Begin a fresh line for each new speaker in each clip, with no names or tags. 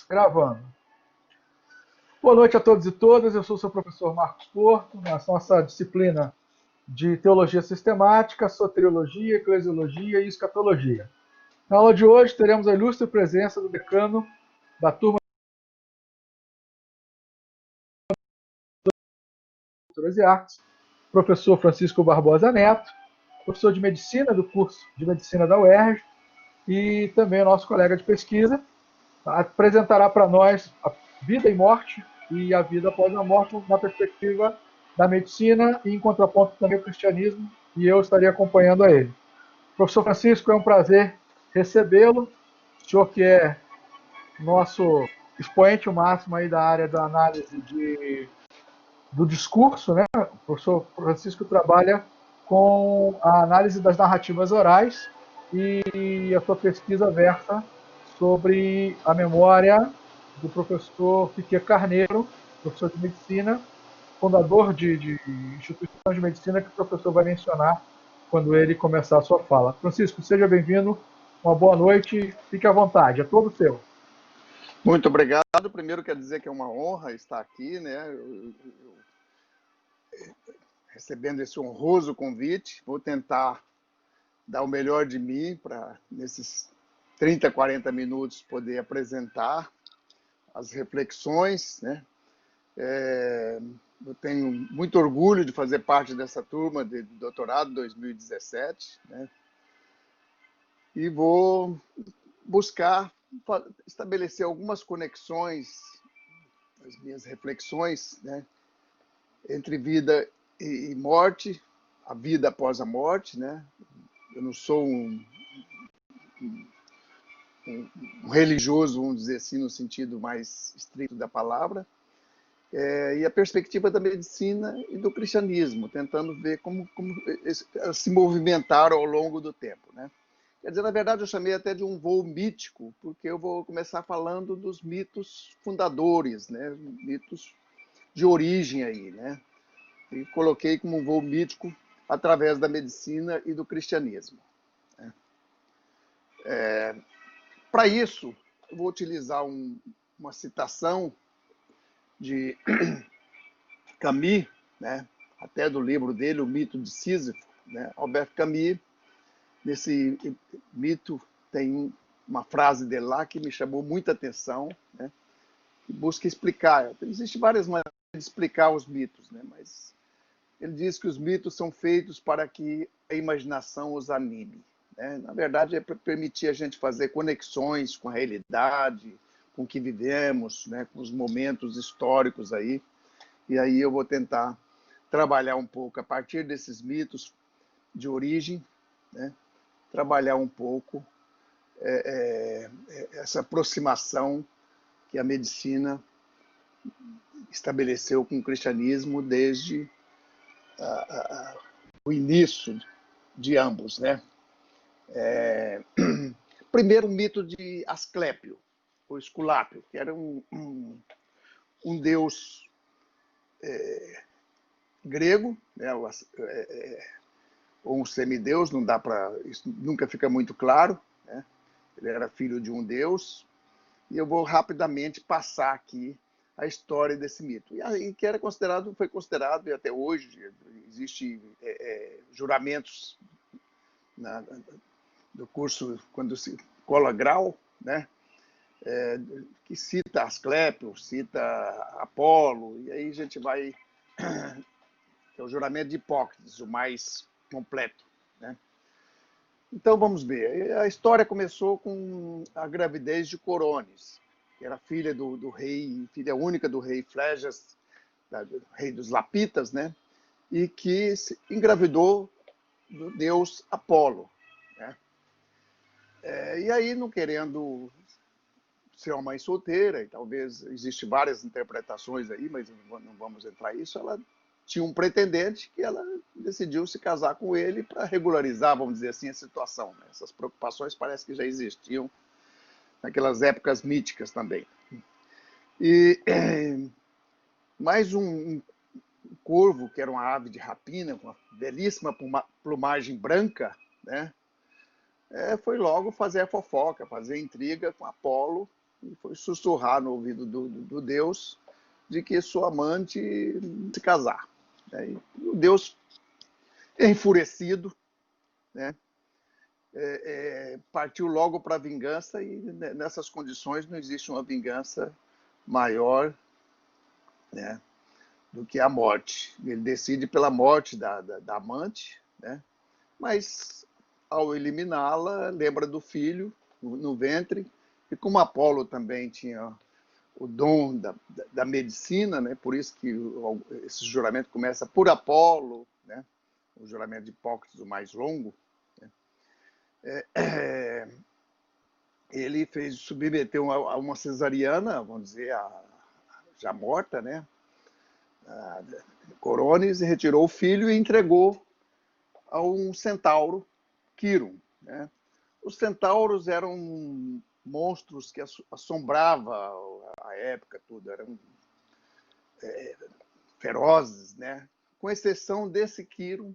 Gravando. Boa noite a todos e todas. Eu sou o seu professor Marcos Porto, na nossa disciplina de Teologia Sistemática, Soteriologia, Eclesiologia e Escatologia. Na aula de hoje, teremos a ilustre presença do decano da turma de Culturas e Artes, professor Francisco Barbosa Neto, professor de Medicina do curso de Medicina da UERJ e também o nosso colega de pesquisa, apresentará para nós a vida e morte e a vida após a morte na perspectiva da medicina e em contraponto também ao cristianismo, e eu estaria acompanhando a ele. Professor Francisco, é um prazer recebê-lo, o senhor que é nosso expoente máximo aí da área da análise do discurso, né? O professor Francisco trabalha com a análise das narrativas orais e a sua pesquisa versa sobre a memória do professor Piquet Carneiro, professor de medicina, fundador de instituições de medicina que o professor vai mencionar quando ele começar a sua fala. Francisco, seja bem-vindo, uma boa noite, fique à vontade, é todo seu.
Muito obrigado. Primeiro, quero dizer que é uma honra estar aqui, né? Recebendo esse honroso convite. Vou tentar dar o melhor de mim para, nesses 30, 40 minutos, poder apresentar as reflexões, né? Eu tenho muito orgulho de fazer parte dessa turma de doutorado 2017, né? E vou buscar estabelecer algumas conexões, as minhas reflexões, né, entre vida e morte, a vida após a morte, né? Eu não sou um religioso, vamos dizer assim, no sentido mais estrito da palavra, e a perspectiva da medicina e do cristianismo, tentando ver como se movimentaram ao longo do tempo, né? Quer dizer, na verdade, eu chamei até de um voo mítico, porque eu vou começar falando dos mitos fundadores, né? Mitos de origem aí, né? E coloquei como um voo mítico através da medicina e do cristianismo. Para isso, eu vou utilizar uma citação de Camus, né? Até do livro dele, O Mito de Sísifo, né? Albert Camus. Nesse mito tem uma frase dele lá que me chamou muita atenção, né? Que busca explicar. Existem várias maneiras de explicar os mitos, né? Mas ele diz que os mitos são feitos para que a imaginação os anime, né? Na verdade, é para permitir a gente fazer conexões com a realidade, com o que vivemos, né? Com os momentos históricos aí. E aí eu vou tentar trabalhar um pouco a partir desses mitos de origem, né? Trabalhar um pouco essa aproximação que a medicina estabeleceu com o cristianismo desde o início de ambos, né? Primeiro, o mito de Asclépio, ou Esculápio, que era um deus grego, né? Ou um semideus, não dá para, isso nunca fica muito claro, né? Ele era filho de um deus, e eu vou rapidamente passar aqui a história desse mito. E aí, que foi considerado, e até hoje existe juramentos do curso, quando se cola grau, né? Que cita Asclépio, cita Apolo, e aí a gente vai, que é o juramento de Hipócrates, o mais completo, né? Então vamos ver. A história começou com a gravidez de Coronis, que era filha do rei, filha única do rei Flégias, do rei dos Lapitas, né? E que engravidou do deus Apolo, né? E aí, não querendo ser uma mãe solteira, e talvez existem várias interpretações aí, mas não vamos entrar nisso, ela tinha um pretendente que ela decidiu se casar com ele para regularizar, vamos dizer assim, a situação, né? Essas preocupações parece que já existiam naquelas épocas míticas também. E mais um corvo, que era uma ave de rapina, com uma belíssima plumagem branca, né? Foi logo fazer a fofoca, fazer a intriga com Apolo, e foi sussurrar no ouvido do Deus de que sua amante se casar. E o Deus, enfurecido, né, partiu logo para a vingança, e nessas condições não existe uma vingança maior, né, do que a morte. Ele decide pela morte da amante, né, mas ao eliminá-la, lembra do filho no ventre, e como Apolo também tinha o dom da medicina, né, por isso que esse juramento começa por Apolo, né, o juramento de Hipócrates, o mais longo, né, ele submeteu a uma cesariana, vamos dizer, já morta, né, a Coronis, retirou o filho e entregou a um centauro, Quirón, né? Os centauros eram monstros que assombravam a época toda, eram ferozes, né? Com exceção desse Quirón,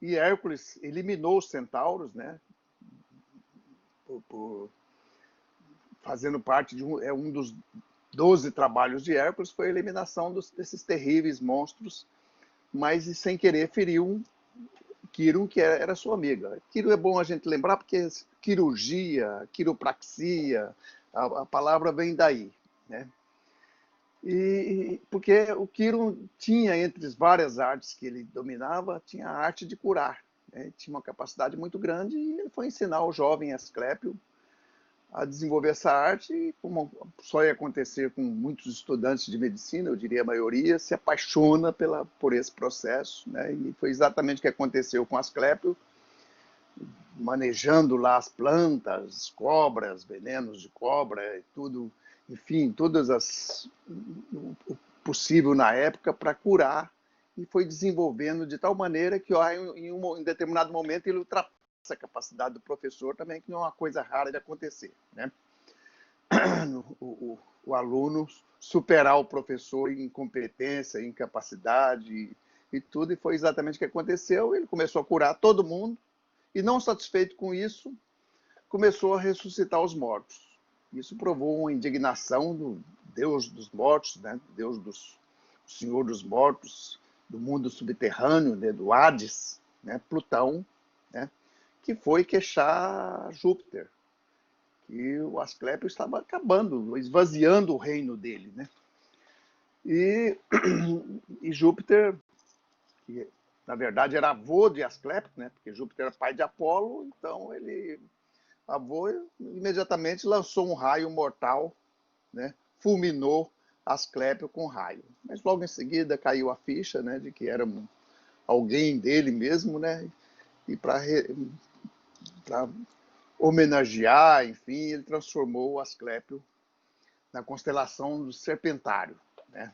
e Hércules eliminou os centauros, né? Fazendo parte de um dos 12 trabalhos de Hércules, foi a eliminação desses terríveis monstros, mas sem querer feriu Quirón, que era sua amiga. Quirón é bom a gente lembrar porque cirurgia, quiropraxia, a palavra vem daí, né? E porque o Quirón tinha, entre as várias artes que ele dominava, tinha a arte de curar, né? Tinha uma capacidade muito grande, e ele foi ensinar o jovem Asclépio a desenvolver essa arte, e como só ia acontecer com muitos estudantes de medicina, eu diria a maioria, se apaixona por esse processo, né? E foi exatamente o que aconteceu com Asclépio, manejando lá as plantas, cobras, venenos de cobra, e tudo, enfim, todas o possível na época para curar, e foi desenvolvendo de tal maneira que em determinado momento ele ultrapassa essa capacidade do professor também, que não é uma coisa rara de acontecer, né? O aluno superar o professor em competência, em capacidade e tudo, e foi exatamente o que aconteceu. Ele começou a curar todo mundo, e não satisfeito com isso, começou a ressuscitar os mortos. Isso provou uma indignação do Deus dos mortos, né? Deus o Senhor dos mortos, do mundo subterrâneo, né? Do Hades, né? Plutão, né? Que foi queixar Júpiter, que o Asclépio estava acabando, esvaziando o reino dele, né? E Júpiter, que na verdade era avô de Asclépio, né? Porque Júpiter era pai de Apolo, então avô, imediatamente lançou um raio mortal, né? Fulminou Asclépio com raio. Mas logo em seguida caiu a ficha, né? De que era alguém dele mesmo, né? E para homenagear, enfim, ele transformou o Asclépio na constelação do Serpentário, né?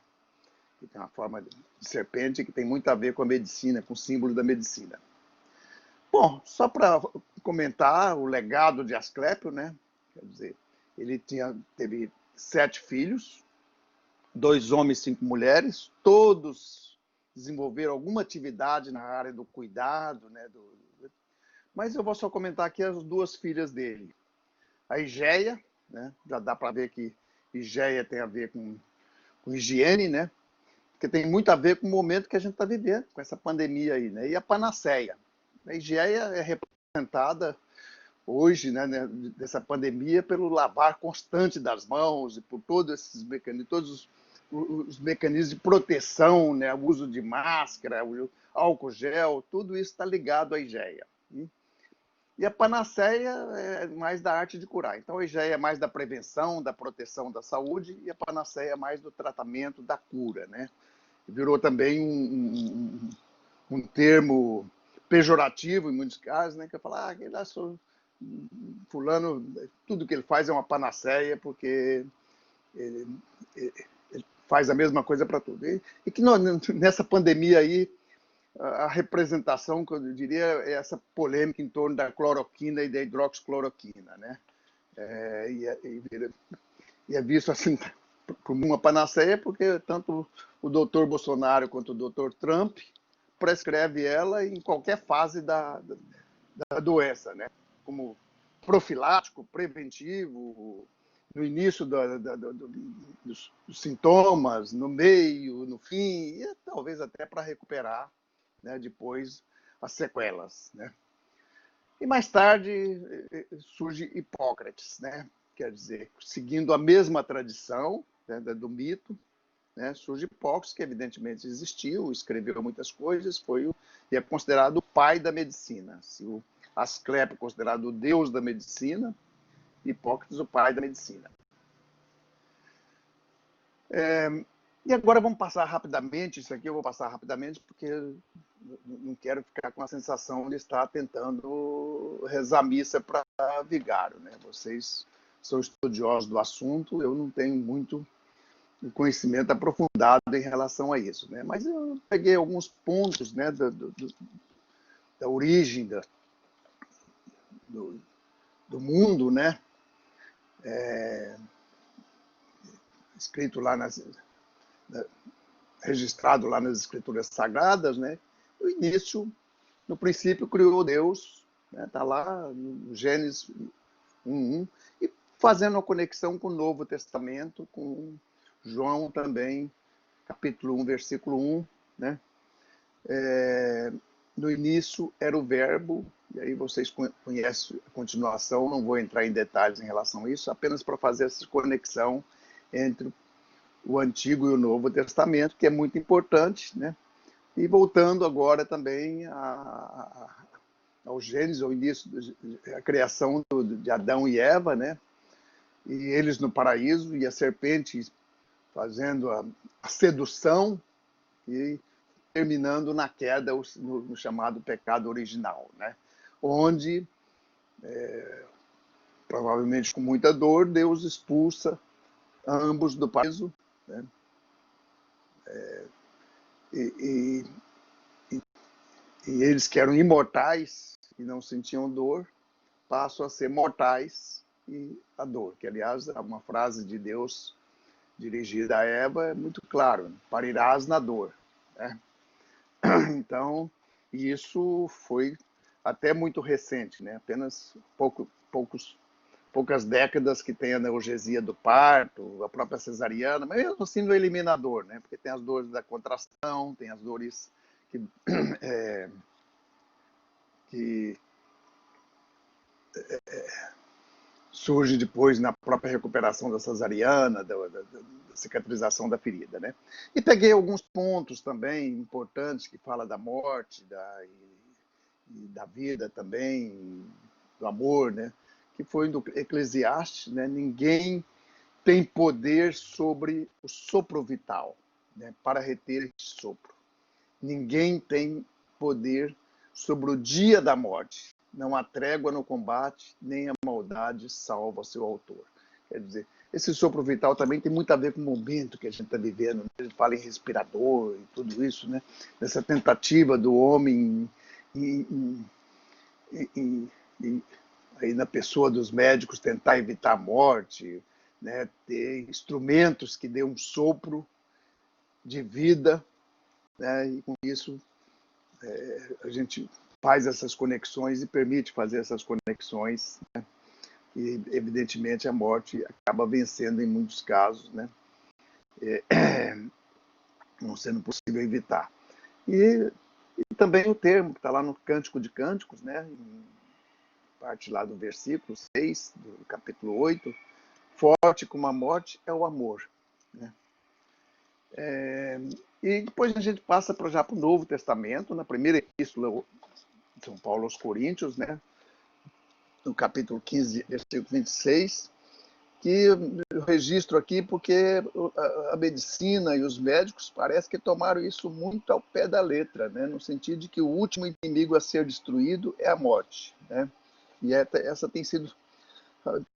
Que tem uma forma de serpente que tem muito a ver com a medicina, com o símbolo da medicina. Bom, só para comentar o legado de Asclépio, né? Quer dizer, ele teve 7 filhos, 2 homens e 5 mulheres, todos desenvolveram alguma atividade na área do cuidado, né? Mas eu vou só comentar aqui as 2 filhas dele. A Higeia, né? Já dá para ver que Higeia tem a ver com higiene, né? Porque tem muito a ver com o momento que a gente está vivendo, com essa pandemia aí, né? E a Panaceia. A Higeia é representada hoje, né, dessa pandemia, pelo lavar constante das mãos, e por todos esses mecanismos, todos os mecanismos de proteção, né? O uso de máscara, o álcool gel, tudo isso está ligado à Higeia. E a Panaceia é mais da arte de curar. Então, a Higeia é mais da prevenção, da proteção da saúde, e a Panaceia é mais do tratamento, da cura, né? Virou também um termo pejorativo em muitos casos, né? Que fala, fulano, tudo que ele faz é uma panaceia, porque ele faz a mesma coisa para tudo. E que nessa pandemia aí, a representação, que eu diria, é essa polêmica em torno da cloroquina e da hidroxicloroquina, né? E é visto assim como uma panaceia, porque tanto o doutor Bolsonaro quanto o doutor Trump prescreve ela em qualquer fase da doença, né? Como profilático, preventivo, no início dos sintomas, no meio, no fim, e talvez até para recuperar, né, depois as sequelas, né? E mais tarde surge Hipócrates, né? Quer dizer, seguindo a mesma tradição, né, do mito, né, surge Hipócrates, que evidentemente existiu, escreveu muitas coisas, e é considerado o pai da medicina. Se o Asclepio é considerado o deus da medicina, Hipócrates o pai da medicina. E agora vamos passar rapidamente, isso aqui eu vou passar rapidamente, porque não quero ficar com a sensação de estar tentando rezar missa para vigário, né? Vocês são estudiosos do assunto, eu não tenho muito conhecimento aprofundado em relação a isso, né? Mas eu peguei alguns pontos, né, da origem do mundo, né? Escrito lá registrado lá nas escrituras sagradas, né? No início, no princípio, criou Deus, né? Tá lá no Gênesis 1:1, e fazendo a conexão com o Novo Testamento, com João também, capítulo 1, versículo 1, né? No início era o verbo, e aí vocês conhecem a continuação, não vou entrar em detalhes em relação a isso, apenas para fazer essa conexão entre o Antigo e o Novo Testamento, que é muito importante, né? E voltando agora também ao Gênesis, ao início da criação de Adão e Eva, né? E eles no paraíso, e a serpente fazendo a sedução e terminando na queda, no chamado pecado original, né? Onde, provavelmente com muita dor, Deus expulsa ambos do paraíso, né? E eles que eram imortais e não sentiam dor, passam a ser mortais e a dor. Que, aliás, é uma frase de Deus dirigida a Eva, é muito claro: parirás na dor, né? Então, isso foi até muito recente, né? Apenas poucas décadas que tem a analgesia do parto, a própria cesariana, mas mesmo assim no eliminador, né? Porque tem as dores da contração, tem as dores que surge depois na própria recuperação da cesariana, da cicatrização da ferida, né? E peguei alguns pontos também importantes que fala da morte, e da vida também, do amor, né? Que foi do Eclesiastes, né? Ninguém tem poder sobre o sopro vital, né? Para reter esse sopro. Ninguém tem poder sobre o dia da morte. Não há trégua no combate, nem a maldade salva seu autor. Quer dizer, esse sopro vital também tem muito a ver com o momento que a gente está vivendo. Ele fala em respirador e tudo isso, né? Nessa tentativa do homem aí na pessoa dos médicos tentar evitar a morte, né? Ter instrumentos que dêem um sopro de vida, né? E com isso a gente faz essas conexões e permite fazer essas conexões, né? E evidentemente a morte acaba vencendo em muitos casos, né? Não sendo possível evitar. E também o termo que está lá no Cântico de Cânticos, né? Em parte lá do versículo 6, do capítulo 8, forte como a morte é o amor, né? E depois a gente passa já para o Novo Testamento, na primeira epístola de São Paulo aos Coríntios, né? No capítulo 15, versículo 26, que eu registro aqui porque a medicina e os médicos parece que tomaram isso muito ao pé da letra, né? No sentido de que o último inimigo a ser destruído é a morte, né? E essa tem sido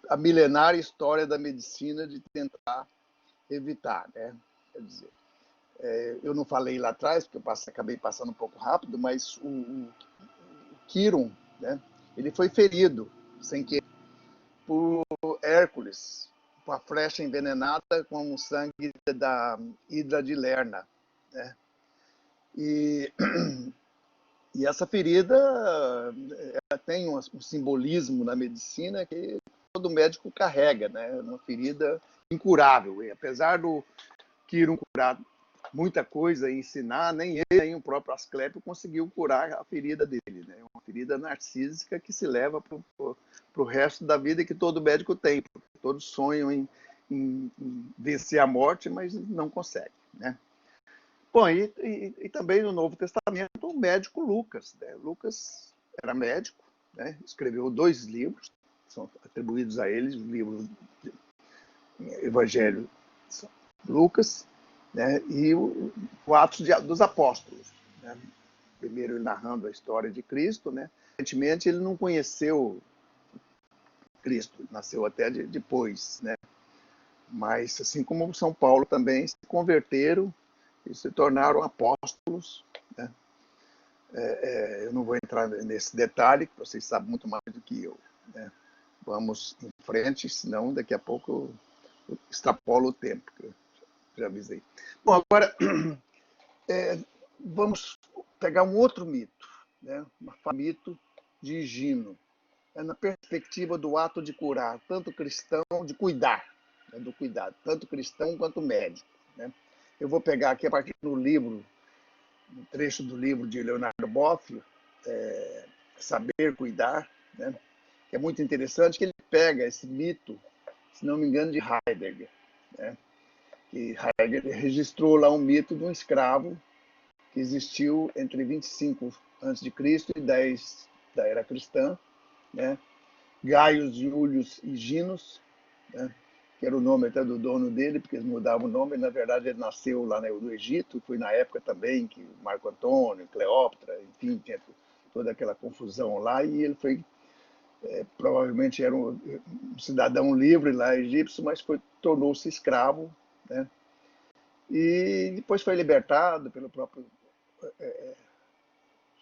a milenária história da medicina de tentar evitar, né? Quer dizer, eu não falei lá atrás, porque eu acabei passando um pouco rápido, mas o Quiron, né? Ele foi ferido, sem querer, por Hércules, com a flecha envenenada com o sangue da Hidra de Lerna, né? E E essa ferida ela tem um simbolismo na medicina que todo médico carrega, né? Uma ferida incurável. E apesar do Quirón curar muita coisa e ensinar, nem ele, nem o próprio Asclépio conseguiu curar a ferida dele, né? Uma ferida narcísica que se leva para o resto da vida e que todo médico tem. Todos sonham em vencer a morte, mas não conseguem, né? Bom, e também no Novo Testamento, o médico Lucas. Né? Lucas era médico, né? Escreveu 2 livros, são atribuídos a ele, o livro Evangelho de Lucas, né? E o Atos dos Apóstolos. Né? Primeiro ele narrando a história de Cristo, né? Evidentemente ele não conheceu Cristo, nasceu até depois, né? Mas assim como São Paulo também se converteram e se tornaram apóstolos, né? Eu não vou entrar nesse detalhe, que vocês sabem muito mais do que eu, né? Vamos em frente, senão daqui a pouco eu extrapolo o tempo, que eu já avisei. Bom, agora vamos pegar um outro mito, né? Um mito de Higino. É na perspectiva do ato de curar, tanto cristão, de cuidar, né? Do cuidado, tanto cristão quanto médico, né? Eu vou pegar aqui a partir do livro, um trecho do livro de Leonardo Boff, Saber Cuidar, né? Que é muito interessante, que ele pega esse mito, se não me engano, de Heidegger, né? Que Heidegger registrou lá um mito de um escravo que existiu entre 25 a.C. e 10 da era cristã, né? Gaius Július Higinos, né? Que era o nome até do dono dele, porque eles mudavam o nome. Na verdade, ele nasceu lá no Egito, foi na época também que Marco Antônio, Cleópatra, enfim, tinha toda aquela confusão lá, e ele foi, provavelmente era um cidadão livre lá, egípcio, mas tornou-se escravo, né? E depois foi libertado pelo próprio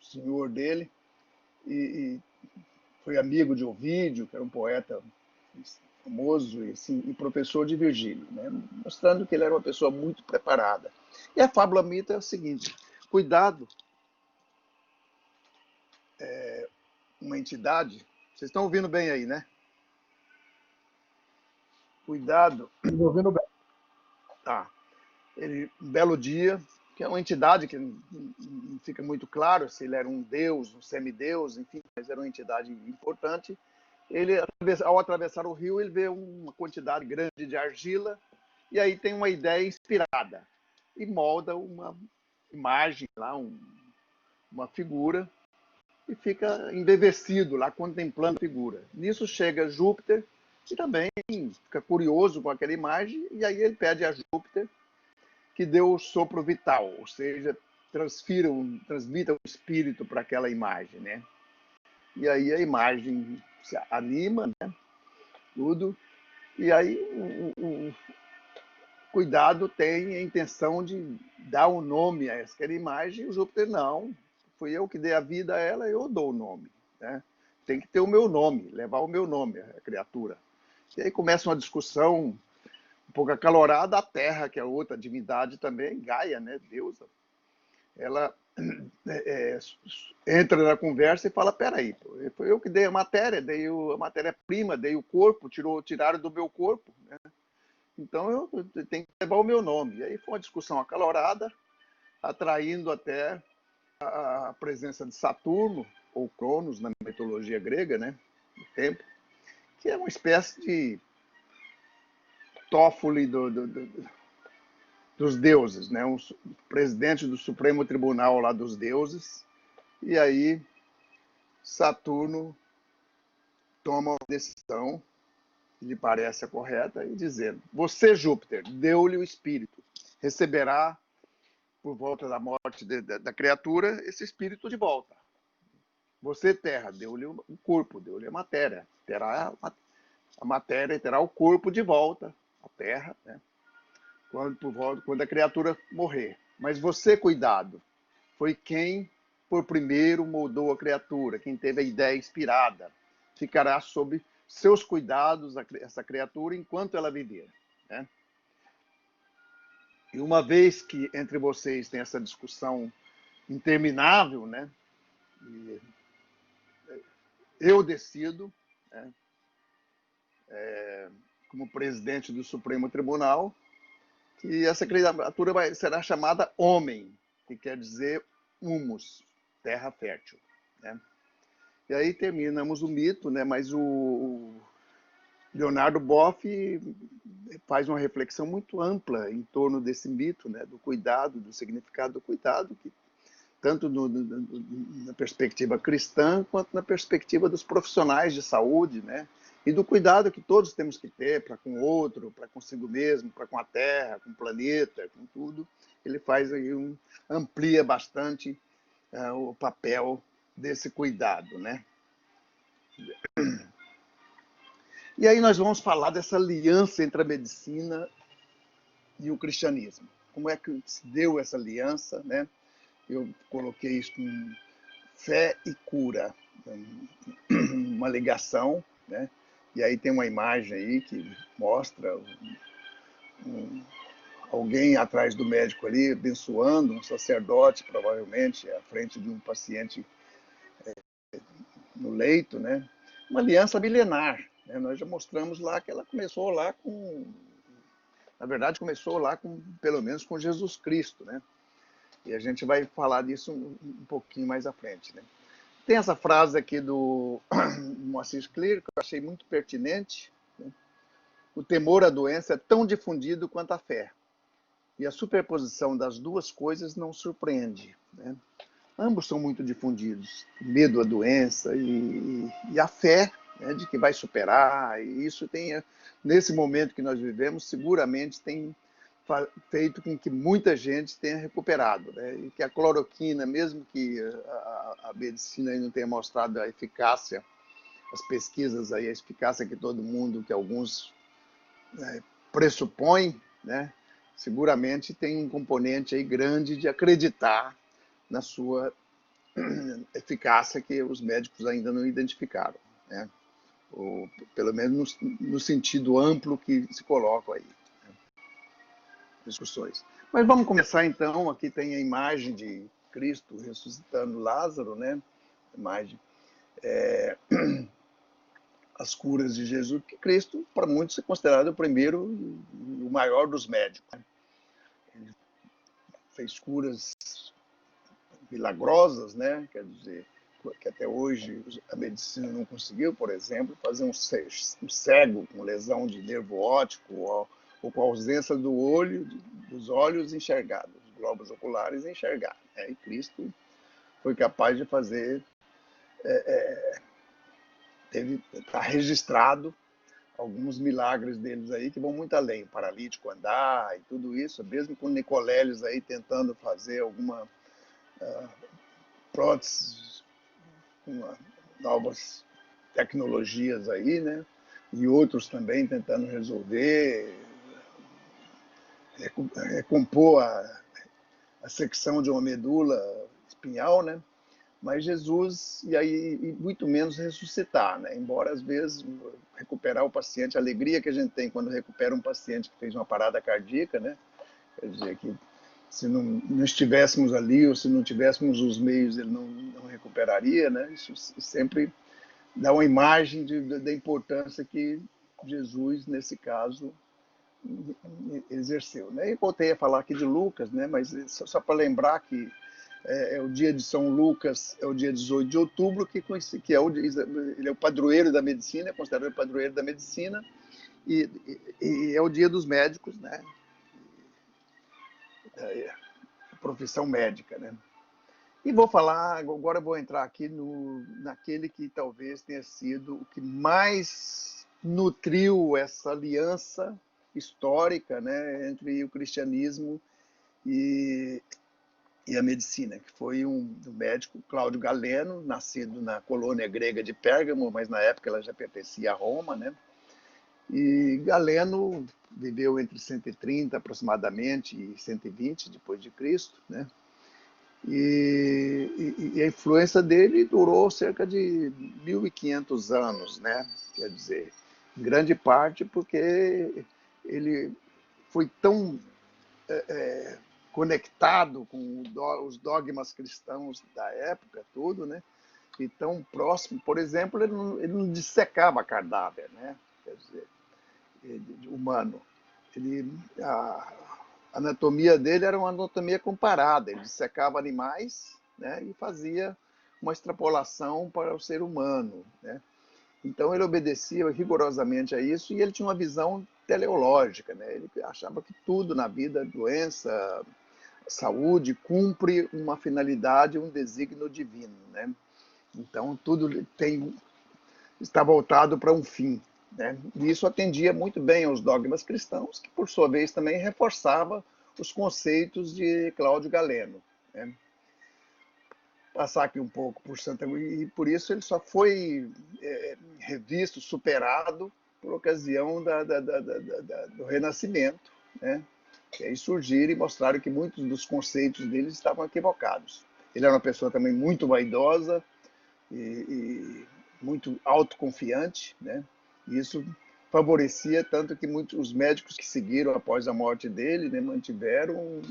senhor dele, e foi amigo de Ovídio, que era um poeta famoso e, assim, e professor de Virgílio, né? Mostrando que ele era uma pessoa muito preparada. E a fábula mito é o seguinte: cuidado, uma entidade. Vocês estão ouvindo bem aí, né? Cuidado.
Estou ouvindo bem.
Tá. Um belo dia, que é uma entidade que não fica muito claro se ele era um deus, um semideus, enfim, mas era uma entidade importante. Ele, ao atravessar o rio, ele vê uma quantidade grande de argila e aí tem uma ideia inspirada e molda uma imagem lá, uma figura, e fica embevecido lá contemplando a figura. Nisso chega Júpiter e também fica curioso com aquela imagem, e aí ele pede a Júpiter que dê o sopro vital, ou seja, transmita o espírito para aquela imagem, né? E aí a imagem se anima, né? Tudo. E aí o cuidado tem a intenção de dar um nome a aquela imagem, e o Júpiter não. Fui eu que dei a vida a ela, eu dou o nome, né? Tem que ter o meu nome, levar o meu nome, a criatura. E aí começa uma discussão um pouco acalorada. A Terra, que é outra divindade também, Gaia, né? Deusa, ela entra na conversa e fala: peraí, foi eu que dei a matéria, dei a matéria-prima, dei o corpo, tiraram do meu corpo, né? Então eu tenho que levar o meu nome. E aí foi uma discussão acalorada, atraindo até a presença de Saturno, ou Cronos, na mitologia grega, né? Do tempo, que é uma espécie de Toffoli dos deuses, né? Um presidente do Supremo Tribunal lá dos deuses. E aí Saturno toma uma decisão que lhe parece a correta e dizendo: você, Júpiter, deu-lhe o espírito, receberá por volta da morte da criatura esse espírito de volta. Você, Terra, deu-lhe o corpo, deu-lhe a matéria, terá a matéria, terá o corpo de volta, a Terra, né? Quando a criatura morrer. Mas você, cuidado, foi quem por primeiro moldou a criatura, quem teve a ideia inspirada. Ficará sob seus cuidados essa criatura enquanto ela viver, né? E uma vez que entre vocês tem essa discussão interminável, né? E eu decido, né, como presidente do Supremo Tribunal, que essa criatura será chamada homem, que quer dizer humus, terra fértil, né? E aí terminamos o mito, né? Mas o Leonardo Boff faz uma reflexão muito ampla em torno desse mito, né? Do cuidado, do significado do cuidado, que tanto na perspectiva cristã quanto na perspectiva dos profissionais de saúde, né? E do cuidado que todos temos que ter para com o outro, para consigo mesmo, para com a Terra, com o planeta, com tudo. Ele faz aí amplia bastante o papel desse cuidado, né? E aí nós vamos falar dessa aliança entre a medicina e o cristianismo. Como é que se deu essa aliança, né? Eu coloquei isso com fé e cura, uma ligação, né? E aí tem uma imagem aí que mostra alguém atrás do médico ali, abençoando, um sacerdote, provavelmente, à frente de um paciente no leito, né? Uma aliança milenar, né? Nós já mostramos lá que ela começou lá com... Na verdade, começou lá com, pelo menos, com Jesus Cristo, né? E a gente vai falar disso um pouquinho mais à frente, né? Tem essa frase aqui do Moacir Clear, que eu achei muito pertinente, né? O temor à doença é tão difundido quanto a fé. E a superposição das duas coisas não surpreende, né? Ambos são muito difundidos. O medo à doença e a fé, né, de que vai superar. E isso tem, nesse momento que nós vivemos, seguramente tem feito com que muita gente tenha recuperado, né? E que a cloroquina, mesmo que a medicina aí não tenha mostrado a eficácia, as pesquisas aí, a eficácia que todo mundo, que alguns pressupõem, né? Seguramente tem um componente aí grande de acreditar na sua eficácia que os médicos ainda não identificaram, né? Ou, pelo menos no sentido amplo que se coloca aí, né? Discussões. Mas vamos começar então. Aqui tem a imagem de Cristo ressuscitando Lázaro, né? A imagem, as curas de Jesus, que Cristo, para muitos, é considerado o primeiro e o maior dos médicos. Ele fez curas milagrosas, né? Quer dizer, que até hoje a medicina não conseguiu, por exemplo, fazer um cego com lesão de nervo óptico ou com ausência do olho, dos olhos enxergados, dos globos oculares enxergados, né? E Cristo foi capaz de fazer, está registrado alguns milagres deles aí que vão muito além, o paralítico andar e tudo isso, mesmo com Nicoleles aí tentando fazer alguma prótese, novas tecnologias aí, né? E outros também tentando resolver, recompor a secção de uma medula espinhal, né? Mas Jesus, e aí e muito menos ressuscitar, né? Embora às vezes recuperar o paciente, a alegria que a gente tem quando recupera um paciente que fez uma parada cardíaca, né? Quer dizer que se não estivéssemos ali ou se não tivéssemos os meios, ele não recuperaria, né? Isso sempre dá uma imagem da importância que Jesus, nesse caso, exerceu, né? E voltei a falar aqui de Lucas, né? Mas só para lembrar que é o dia de São Lucas, é o dia 18 de outubro, que é ele é o padroeiro da medicina, é considerado o padroeiro da medicina, e é o dia dos médicos, né? Profissão médica, né? E vou falar, agora vou entrar aqui naquele que talvez tenha sido o que mais nutriu essa aliança histórica, né, entre o cristianismo e a medicina, que foi um médico, Cláudio Galeno, nascido na colônia grega de Pérgamo, mas na época ela já pertencia a Roma, né? E Galeno viveu entre 130 aproximadamente e 120 depois de Cristo, né? E a influência dele durou cerca de 1.500 anos, né? Quer dizer, em grande parte porque ele foi tão conectado com os dogmas cristãos da época, tudo, né? e tão próximo, por exemplo, ele não dissecava cadáver, né? Quer dizer, humano. A anatomia dele era uma anatomia comparada, ele dissecava animais, né, e fazia uma extrapolação para o ser humano, né? Então ele obedecia rigorosamente a isso e ele tinha uma visão teleológica, né? Ele achava que tudo na vida, doença, saúde, cumpre uma finalidade, um desígnio divino, né? Então tudo está voltado para um fim, né? E isso atendia muito bem aos dogmas cristãos, que por sua vez também reforçava os conceitos de Cláudio Galeno, né? Passar aqui um pouco por Santa e por isso ele só foi revisto, superado por ocasião do Renascimento, né? E aí surgiram e mostraram que muitos dos conceitos dele estavam equivocados. Ele era uma pessoa também muito vaidosa e muito autoconfiante, né? E isso favorecia tanto que muitos os médicos que seguiram após a morte dele, né, mantiveram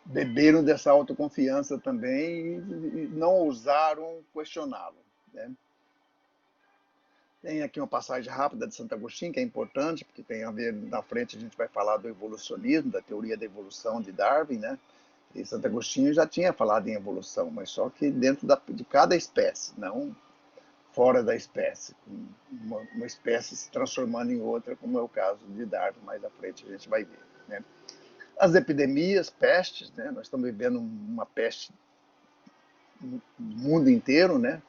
beberam dessa autoconfiança também e não ousaram questioná-lo, né? Tem aqui uma passagem rápida de Santo Agostinho, que é importante, porque tem a ver, na frente a gente vai falar do evolucionismo, da teoria da evolução de Darwin, né? E Santo Agostinho já tinha falado em evolução, mas só que dentro de cada espécie, não fora da espécie, uma espécie se transformando em outra, como é o caso de Darwin, mais à frente a gente vai ver, né? As epidemias, pestes, né? Nós estamos vivendo uma peste no mundo inteiro, né?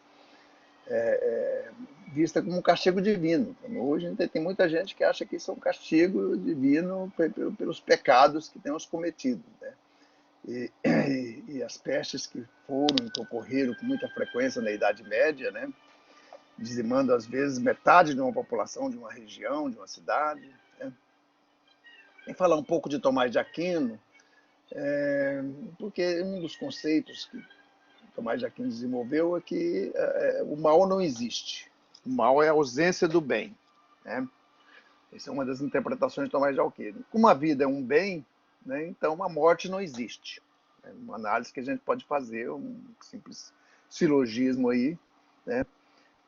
Vista como um castigo divino. Hoje ainda tem muita gente que acha que isso é um castigo divino pelos pecados que temos cometido, né? E as pestes que foram e que ocorreram com muita frequência na Idade Média, né? Dizimando às vezes metade de uma população, de uma região, de uma cidade, né? E falar um pouco de Tomás de Aquino, porque um dos conceitos que Tomás de Aquino desenvolveu é que o mal não existe. O mal é a ausência do bem, né? Essa é uma das interpretações de Tomás de Aquino. Como a vida é um bem, né, então a morte não existe. É uma análise que a gente pode fazer, um simples silogismo aí, né,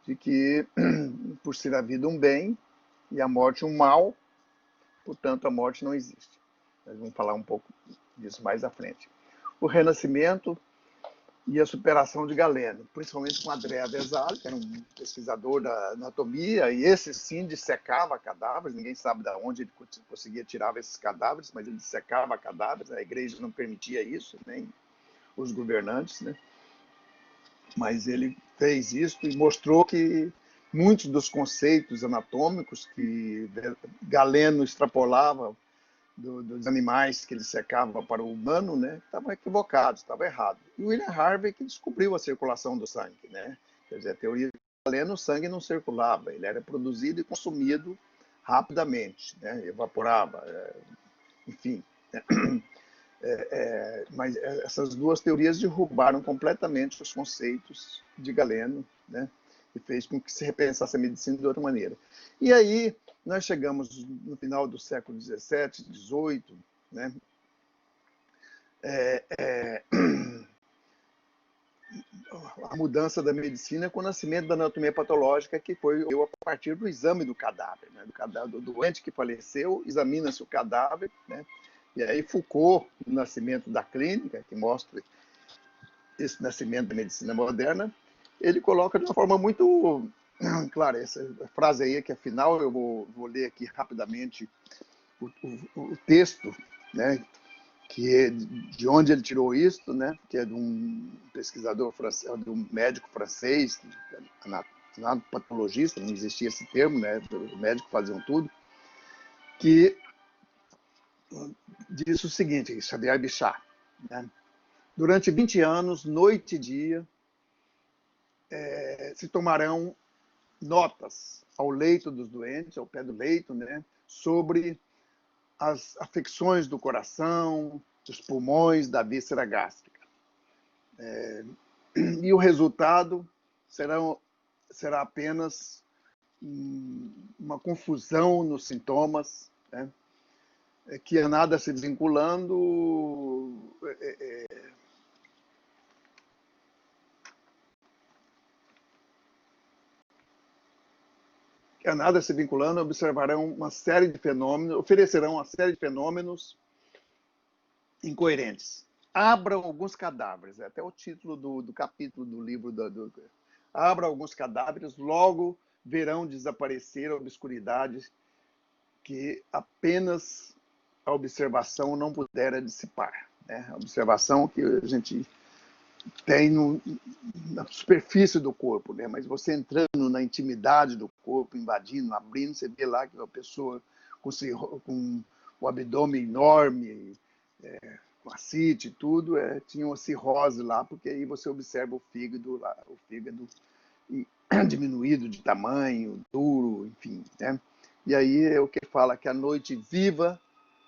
de que por ser a vida um bem e a morte um mal, portanto a morte não existe. Nós vamos falar um pouco disso mais à frente. O Renascimento e a superação de Galeno, principalmente com Andrea Vesali, que era um pesquisador da anatomia, e esse sim dissecava cadáveres, ninguém sabe de onde ele conseguia tirar esses cadáveres, mas ele dissecava cadáveres, a igreja não permitia isso, nem os governantes, né? Mas ele fez isso e mostrou que muitos dos conceitos anatômicos que Galeno extrapolava dos animais que ele secava para o humano, né, estavam equivocados, estava errado. E o William Harvey que descobriu a circulação do sangue, né? Quer dizer, a teoria de Galeno, o sangue não circulava, ele era produzido e consumido rapidamente, né? Evaporava, enfim. Mas essas duas teorias derrubaram completamente os conceitos de Galeno, né? E fez com que se repensasse a medicina de outra maneira. E aí nós chegamos no final do século XVII, XVIII, né? A mudança da medicina com o nascimento da anatomia patológica, que foi a partir do exame do cadáver, né? Do doente que faleceu, examina-se o cadáver, né? E aí Foucault, no nascimento da clínica, que mostra esse nascimento da medicina moderna, ele coloca de uma forma muito clara essa frase aí, que afinal eu vou ler aqui rapidamente o texto, né, que é de onde ele tirou isso, né, que é de um pesquisador francês, de um médico francês, patologista, não existia esse termo, né, os médicos faziam tudo, que diz o seguinte, Xavier Bichat, né, durante 20 anos, noite e dia, se tomarão notas ao leito dos doentes, ao pé do leito, né, sobre as afecções do coração, dos pulmões, da víscera gástrica. E o resultado será apenas uma confusão nos sintomas, né, que é nada se desvinculando nada se vinculando, observarão uma série de fenômenos, oferecerão uma série de fenômenos incoerentes. Abram alguns cadáveres, é até o título do capítulo do livro. Abram alguns cadáveres, logo verão desaparecer a obscuridade que apenas a observação não pudera dissipar. Né? A observação que a gente tem na superfície do corpo, né? Mas você entrando na intimidade do corpo, invadindo, abrindo, você vê lá que a pessoa com o abdômen enorme, com ascite e tudo, tinha uma cirrose lá, porque aí você observa o fígado diminuído de tamanho, duro, enfim. Né? E aí é o que fala que a noite viva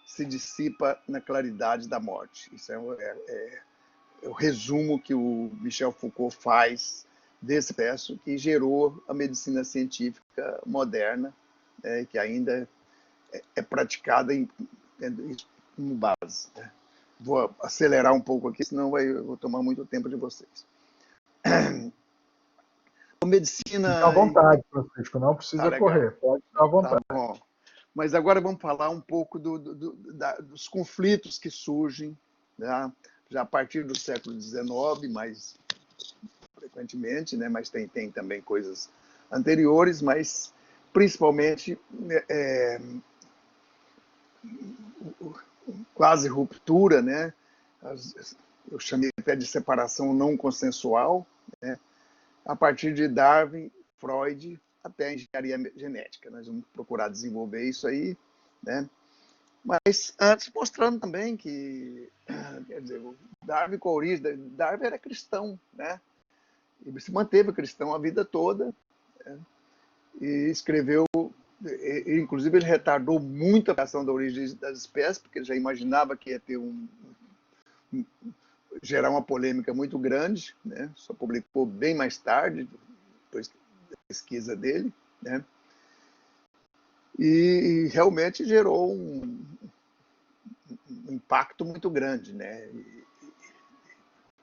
se dissipa na claridade da morte. Isso é o resumo que o Michel Foucault faz desse processo que gerou a medicina científica moderna, que ainda é praticada como base. Né? Vou acelerar um pouco aqui, senão eu vou tomar muito tempo de vocês. A medicina...
Fique à vontade, Francisco, não precisa correr, pode ficar à vontade.
Tá bom. Mas agora vamos falar um pouco dos conflitos que surgem, né? Já a partir do século XIX, mais frequentemente, né? Mas tem também coisas anteriores, mas principalmente quase ruptura, né? Eu chamei até de separação não consensual, né? A partir de Darwin, Freud, até a engenharia genética. Nós vamos procurar desenvolver isso aí, né? Mas antes mostrando também que, quer dizer, o Darwin com a origem, Darwin era cristão, né? E se manteve cristão a vida toda, né? E escreveu, inclusive ele retardou muito a criação da origem das espécies, porque ele já imaginava que ia ter gerar uma polêmica muito grande, né? Só publicou bem mais tarde, depois da pesquisa dele, né? E realmente gerou um impacto muito grande, né?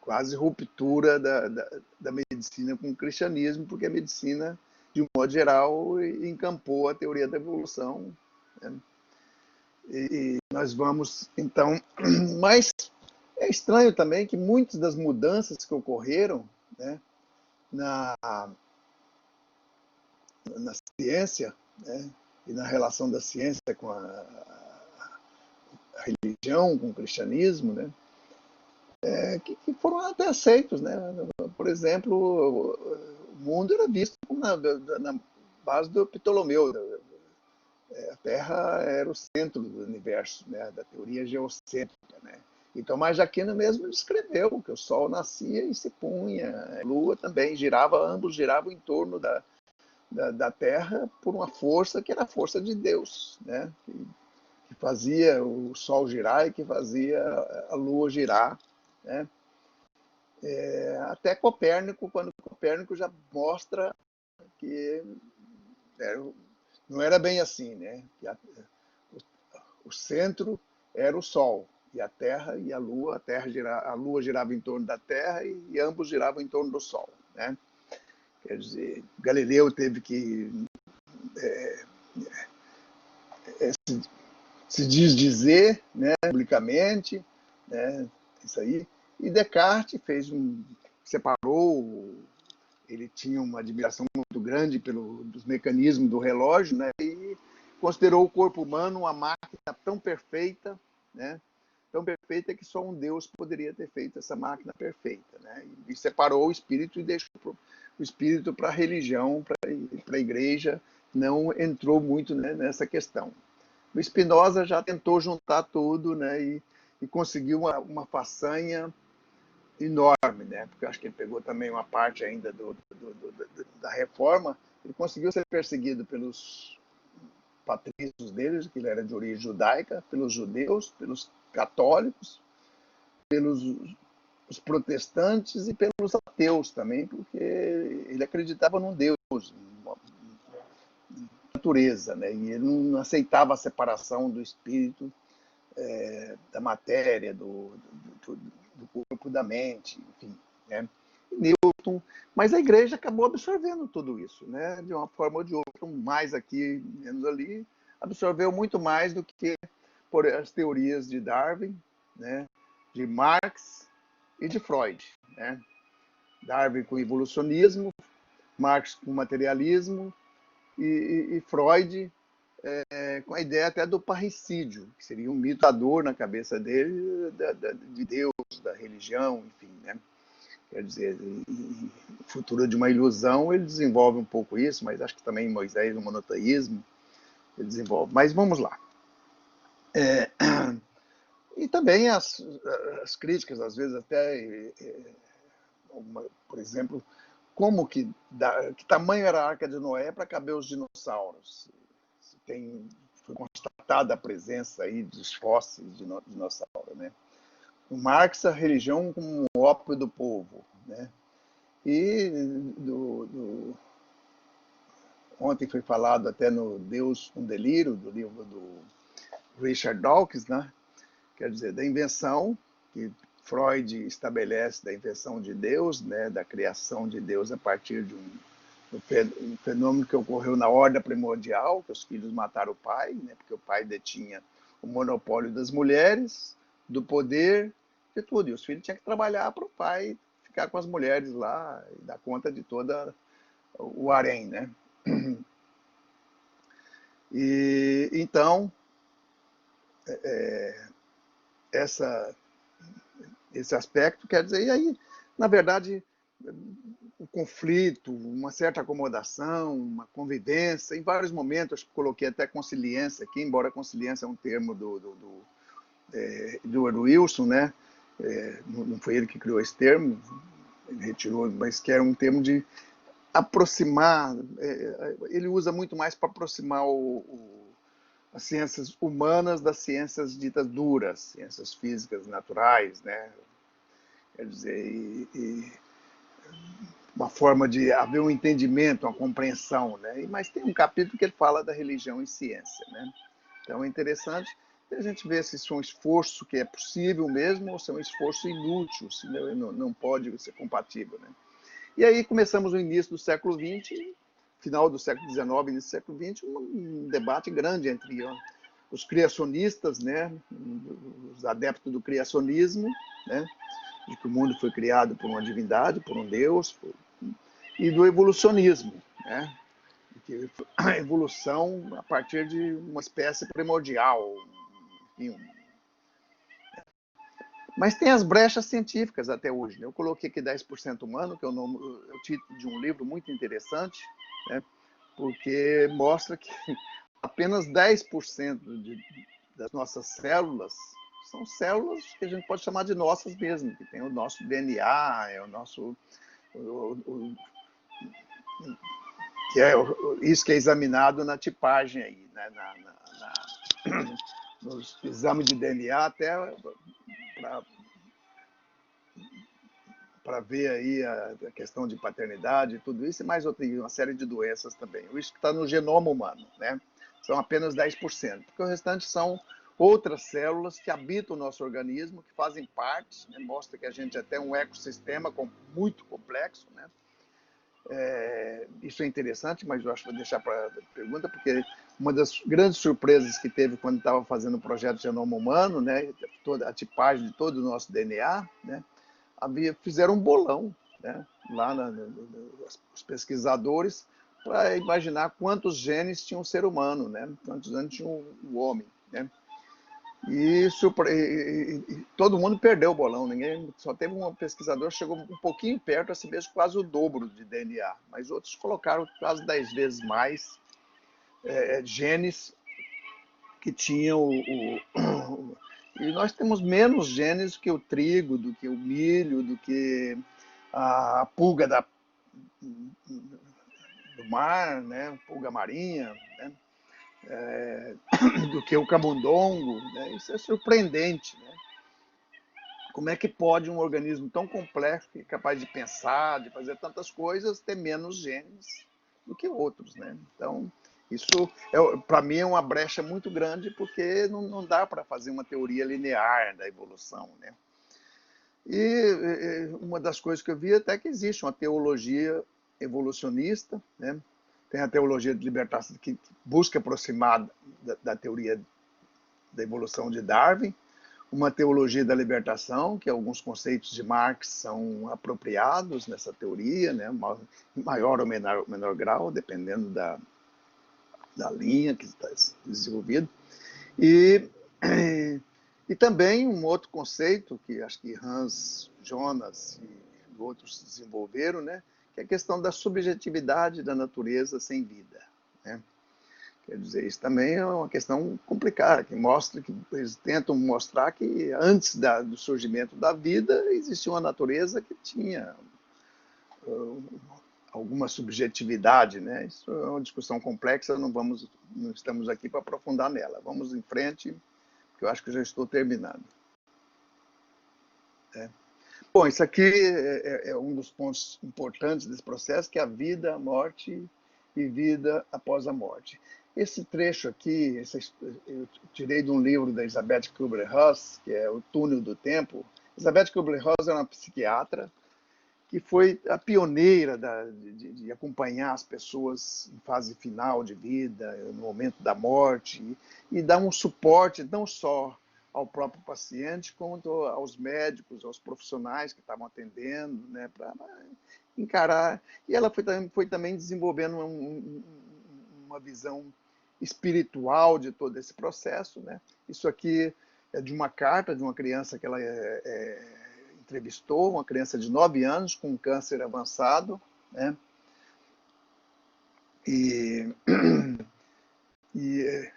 Quase ruptura da medicina com o cristianismo, porque a medicina, de um modo geral, encampou a teoria da evolução. Né? E nós vamos, então... Mas é estranho também que muitas das mudanças que ocorreram, né, na ciência, né, e na relação da ciência com a religião, com o cristianismo, né, que foram até aceitos. Né? Por exemplo, o mundo era visto na base do Ptolomeu. A Terra era o centro do universo, né? Da teoria geocêntrica. Né? E Tomás de Aquino mesmo descreveu que o Sol nascia e se punha, a Lua também girava, ambos giravam em torno da Terra por uma força que era a força de Deus, né? Que fazia o Sol girar e que fazia a Lua girar. Né? Até Copérnico, quando Copérnico já mostra que não era bem assim, né? Que o centro era o Sol e a Terra e a Lua. A Lua girava em torno da Terra e ambos giravam em torno do Sol. Né? Quer dizer, Galileu teve que se desdizer, né, publicamente, né, isso aí. E Descartes separou, ele tinha uma admiração muito grande dos mecanismos do relógio, né, e considerou o corpo humano uma máquina tão perfeita, né, tão perfeita que só um Deus poderia ter feito essa máquina perfeita, né, e separou o espírito e deixou o espírito para a religião, para a igreja, não entrou muito, né, nessa questão. O Spinoza já tentou juntar tudo, né, e conseguiu uma façanha enorme, né, porque eu acho que ele pegou também uma parte ainda da reforma. Ele conseguiu ser perseguido pelos patrícios deles, que ele era de origem judaica, pelos judeus, pelos católicos, pelos os protestantes e pelos ateus também, porque ele acreditava num Deus, natureza, né? E ele não aceitava a separação do espírito da matéria, do corpo, da mente, enfim. Né? Newton, mas a igreja acabou absorvendo tudo isso, né? De uma forma ou de outra, mais aqui, menos ali, absorveu muito mais do que por as teorias de Darwin, né? De Marx e de Freud, né? Darwin com evolucionismo, Marx com materialismo e Freud com a ideia até do parricídio, que seria um mito na cabeça dele de Deus, da religião, enfim, né? Quer dizer, o futuro de uma ilusão, ele desenvolve um pouco isso, mas acho que também Moisés, no monoteísmo, ele desenvolve. Mas vamos lá. E também as críticas, às vezes até, por exemplo, que tamanho era a Arca de Noé para caber os dinossauros? Foi constatada a presença aí dos fósseis de dinossauro, né? O Marx, a religião como o ópio do povo, né? E ontem foi falado até no Deus, um Delírio, do livro do Richard Dawkins, né? Quer dizer, da invenção que Freud estabelece, da invenção de Deus, né? Da criação de Deus a partir de um fenômeno que ocorreu na ordem primordial, que os filhos mataram o pai, né? Porque o pai detinha o monopólio das mulheres, do poder, de tudo. E os filhos tinham que trabalhar para o pai ficar com as mulheres lá e dar conta de todo o harém, né? E então esse aspecto quer dizer, e aí, na verdade, o conflito, uma certa acomodação, uma convivência, em vários momentos, acho que coloquei até conciliência aqui, embora conciliência é um termo do Wilson, né? Não foi ele que criou esse termo, ele retirou, mas que era um termo de aproximar, ele usa muito mais para aproximar as ciências humanas das ciências ditas duras, ciências físicas, naturais, né? Quer dizer, uma forma de haver um entendimento, uma compreensão, né? Mas tem um capítulo que ele fala da religião e ciência, né? Então é interessante a gente ver se isso é um esforço que é possível mesmo ou se é um esforço inútil, se não pode ser compatível, né? E aí começamos no início do século XX, final do século XIX, início do século XX, um debate grande entre os criacionistas, né, os adeptos do criacionismo, né, de que o mundo foi criado por uma divindade, por um Deus, e do evolucionismo, né, que a evolução a partir de uma espécie primordial, enfim. Mas tem as brechas científicas até hoje, né? Eu coloquei aqui 10% humano, que é o título de um livro muito interessante, né? Porque mostra que apenas 10% das nossas células são células que a gente pode chamar de nossas mesmo, que tem o nosso DNA, é o nosso... que é isso que é examinado na tipagem aí, né? Nos exames de DNA até para ver aí a questão de paternidade e tudo isso, e mais uma série de doenças também. Isso que está no genoma humano, né? São apenas 10%, porque o restante são outras células que habitam o nosso organismo, que fazem parte, né? Mostra que a gente até um ecossistema muito complexo, né? Isso é interessante, mas eu acho que vou deixar para a pergunta, porque uma das grandes surpresas que teve quando estava fazendo o projeto Genoma Humano, né, toda a tipagem de todo o nosso DNA, né, fizeram um bolão, né, lá os pesquisadores, para imaginar quantos genes tinha um ser humano, né, quantos genes tinha o homem, né. E todo mundo perdeu o bolão, só teve um pesquisador que chegou um pouquinho perto, assim mesmo, quase o dobro de DNA, mas outros colocaram quase 10 vezes mais genes que tinham e nós temos menos genes do que o trigo, do que o milho, do que a pulga do mar, né? Pulga marinha, né? Do que o camundongo, né? Isso é surpreendente, né? Como é que pode um organismo tão complexo, que é capaz de pensar, de fazer tantas coisas, ter menos genes do que outros, né? Então, isso, para mim, é uma brecha muito grande, porque não dá para fazer uma teoria linear da evolução, né? E uma das coisas que eu vi até que existe uma teologia evolucionista, né? Tem a teologia de libertação que busca aproximar da teoria da evolução de Darwin, uma teologia da libertação, que alguns conceitos de Marx são apropriados nessa teoria, né? Em maior ou menor grau, dependendo da linha que está desenvolvida. E também um outro conceito que acho que Hans Jonas e outros desenvolveram, né, que é a questão da subjetividade da natureza sem vida, né? Quer dizer, isso também é uma questão complicada, que mostra que eles tentam mostrar que antes do surgimento da vida existia uma natureza que tinha alguma subjetividade, né? Isso é uma discussão complexa, não estamos aqui para aprofundar nela. Vamos em frente, porque eu acho que já estou terminando. Bom, isso aqui é um dos pontos importantes desse processo, que é a vida, a morte e vida após a morte. Esse trecho aqui, eu tirei de um livro da Elizabeth Kubler-Ross, que é O Túnel do Tempo. Elizabeth Kubler-Ross é uma psiquiatra que foi a pioneira de acompanhar as pessoas em fase final de vida, no momento da morte, e dar um suporte não só ao próprio paciente, quanto aos médicos, aos profissionais que estavam atendendo, né, para encarar. E ela foi também desenvolvendo uma visão espiritual de todo esse processo, né? Isso aqui é de uma carta de uma criança que ela entrevistou, uma criança de 9 anos com câncer avançado, né? E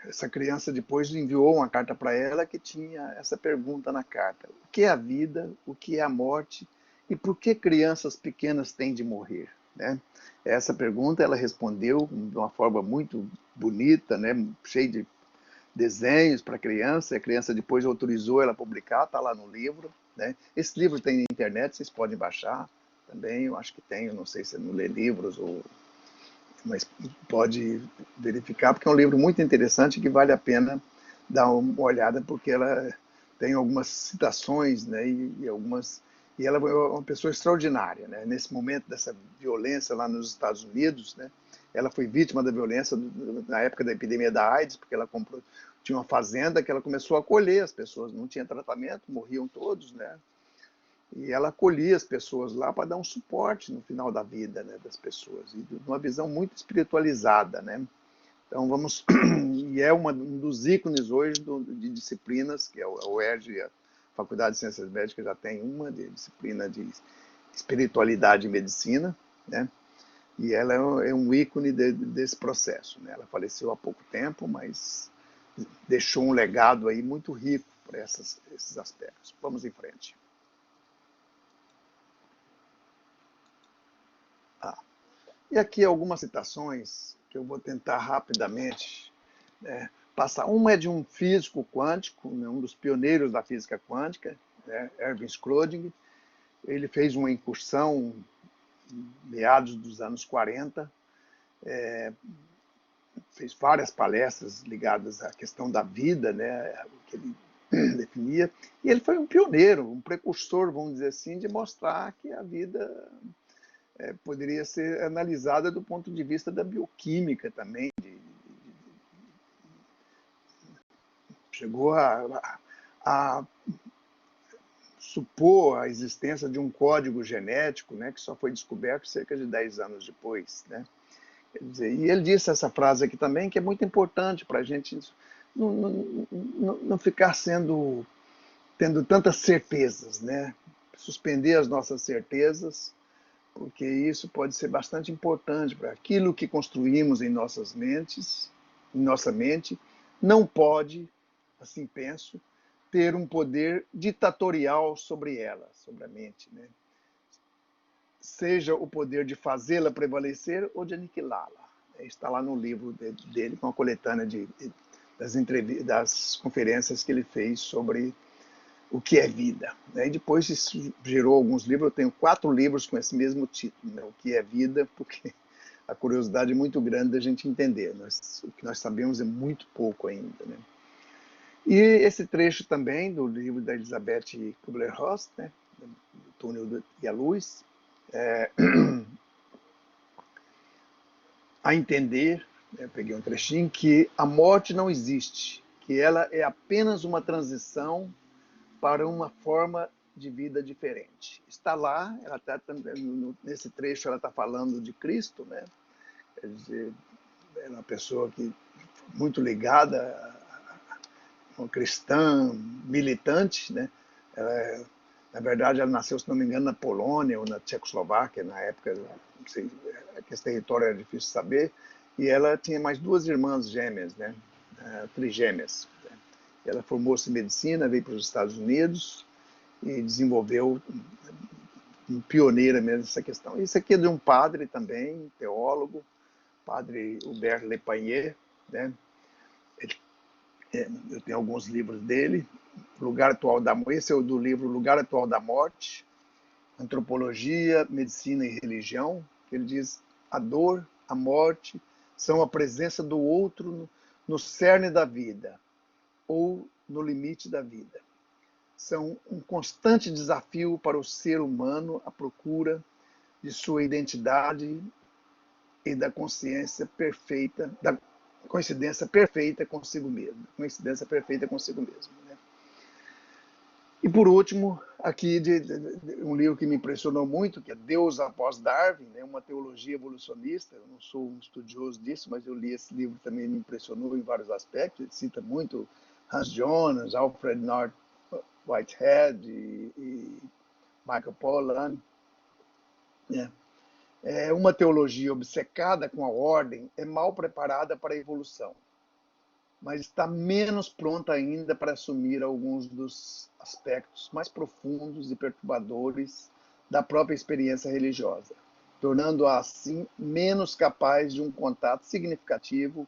essa criança depois enviou uma carta para ela que tinha essa pergunta na carta: o que é a vida, o que é a morte e por que crianças pequenas têm de morrer, né? Essa pergunta ela respondeu de uma forma muito bonita, né? Cheia de desenhos para a criança depois autorizou ela a publicar, está lá no livro, né? Esse livro tem na internet, vocês podem baixar também, eu acho que tem, eu não sei se é no Lê Livros, mas pode verificar, porque é um livro muito interessante que vale a pena dar uma olhada, porque ela tem algumas citações, né, e ela é uma pessoa extraordinária, né? Nesse momento dessa violência lá nos Estados Unidos, né? Ela foi vítima da violência na época da epidemia da AIDS, porque ela tinha uma fazenda que ela começou a acolher as pessoas, não tinha tratamento, morriam todos, né? E ela acolhia as pessoas lá para dar um suporte no final da vida, né, das pessoas, e de uma visão muito espiritualizada, né? Então vamos, e é um dos ícones hoje de disciplinas, que é o UERJ, a Faculdade de Ciências Médicas já tem uma disciplina de espiritualidade e medicina, né? E ela é um ícone desse processo, né? Ela faleceu há pouco tempo, mas deixou um legado aí muito rico para esses aspectos. Vamos em frente. E aqui algumas citações que eu vou tentar rapidamente passar. Uma é de um físico quântico, né, um dos pioneiros da física quântica, né, Erwin Schrödinger. Ele fez uma incursão em meados dos anos 40, fez várias palestras ligadas à questão da vida, né, o que ele definia, e ele foi um pioneiro, um precursor, vamos dizer assim, de mostrar que a vida poderia ser analisada do ponto de vista da bioquímica também. Chegou a supor a existência de um código genético, né, que só foi descoberto cerca de 10 anos depois, né? Quer dizer, e ele disse essa frase aqui também, que é muito importante para a gente não ficar tendo tantas certezas, né? Suspender as nossas certezas, porque isso pode ser bastante importante para aquilo que construímos em nossas mentes, em nossa mente, não pode, assim penso, ter um poder ditatorial sobre ela, sobre a mente, né? Seja o poder de fazê-la prevalecer ou de aniquilá-la. Está lá no livro dele, com a coletânea das conferências que ele fez sobre o que é vida. E depois isso gerou alguns livros, eu tenho 4 livros com esse mesmo título, né? O que é vida, porque a curiosidade é muito grande da gente entender. O que nós sabemos é muito pouco ainda, né? E esse trecho também do livro da Elizabeth Kubler-Ross, né? do túnel e a luz, a entender, eu peguei um trechinho, que a morte não existe, que ela é apenas uma transição para uma forma de vida diferente. Está lá, ela tá, nesse trecho ela está falando de Cristo, né? Quer dizer, ela é uma pessoa que muito ligada, uma cristã militante, né? Ela, na verdade, ela nasceu, se não me engano, na Polônia ou na Tchecoslováquia, na época, não sei, que esse território era difícil de saber, e ela tinha mais duas irmãs gêmeas, né? Trigêmeas. Ela formou-se em medicina, veio para os Estados Unidos e desenvolveu um pioneira mesmo nessa questão. Isso aqui é de um padre também, teólogo, padre Hubert Lepagnier, né? Eu tenho alguns livros dele. Lugar Atual da Morte, esse é o do livro Lugar Atual da Morte, Antropologia, Medicina e Religião, que ele diz: a dor, a morte são a presença do outro no cerne da vida ou no limite da vida. São um constante desafio para o ser humano à procura de sua identidade e da consciência perfeita, da coincidência perfeita consigo mesmo. Coincidência perfeita consigo mesmo. Né? E por último, aqui um livro que me impressionou muito, que é Deus após Darwin, né? Uma teologia evolucionista. Eu não sou um estudioso disso, mas eu li esse livro, também me impressionou em vários aspectos. Ele cita muito Hans Jonas, Alfred North Whitehead e Michael Pollan. Né? Uma teologia obcecada com a ordem é mal preparada para a evolução, mas está menos pronta ainda para assumir alguns dos aspectos mais profundos e perturbadores da própria experiência religiosa, tornando-a assim menos capaz de um contato significativo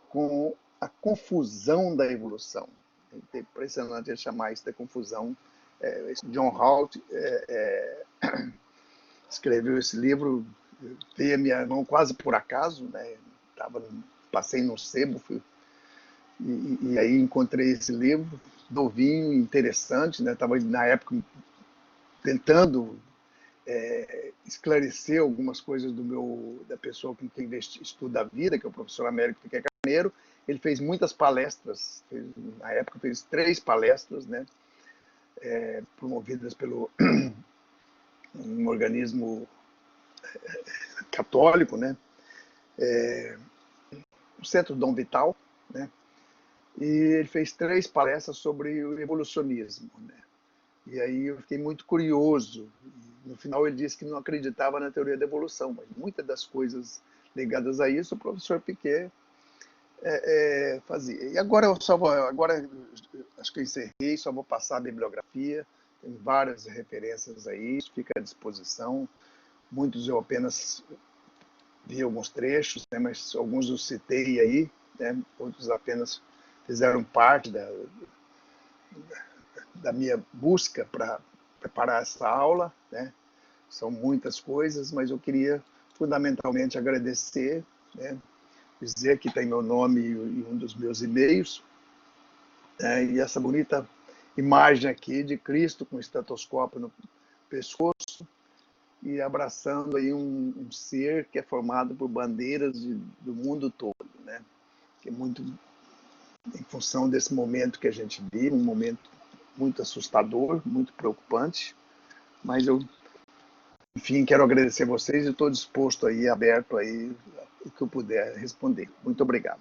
com a confusão da evolução. É impressionante ele chamar isso de confusão. John Holt escreveu esse livro, veio a minha mão quase por acaso, né? Passei no sebo, e aí encontrei esse livro, novinho, interessante, né? Estava na época tentando esclarecer algumas coisas da pessoa com quem estuda a vida, que é o professor Américo Piquet Carneiro. Ele fez muitas palestras, na época fez 3 palestras, né? Promovidas pelo um organismo católico, né? O Centro Dom Vital, né? E ele fez 3 palestras sobre o evolucionismo, né? E aí eu fiquei muito curioso. No final ele disse que não acreditava na teoria da evolução, mas muitas das coisas ligadas a isso o professor Piquet fazia. E agora acho que eu encerrei, só vou passar a bibliografia, tem várias referências aí, isso fica à disposição. Muitos eu apenas vi alguns trechos, né, mas alguns eu citei aí, né, outros apenas fizeram parte da minha busca para preparar essa aula, né? São muitas coisas, mas eu queria fundamentalmente agradecer, né? Dizer que tem meu nome e um dos meus e-mails, né? E essa bonita imagem aqui de Cristo com o estetoscópio no pescoço e abraçando aí um ser que é formado por bandeiras do mundo todo, né? Que é muito em função desse momento que a gente vive, um momento muito assustador, muito preocupante, mas eu, enfim, quero agradecer a vocês e estou disposto aí, aberto aí, o que eu puder responder. Muito obrigado.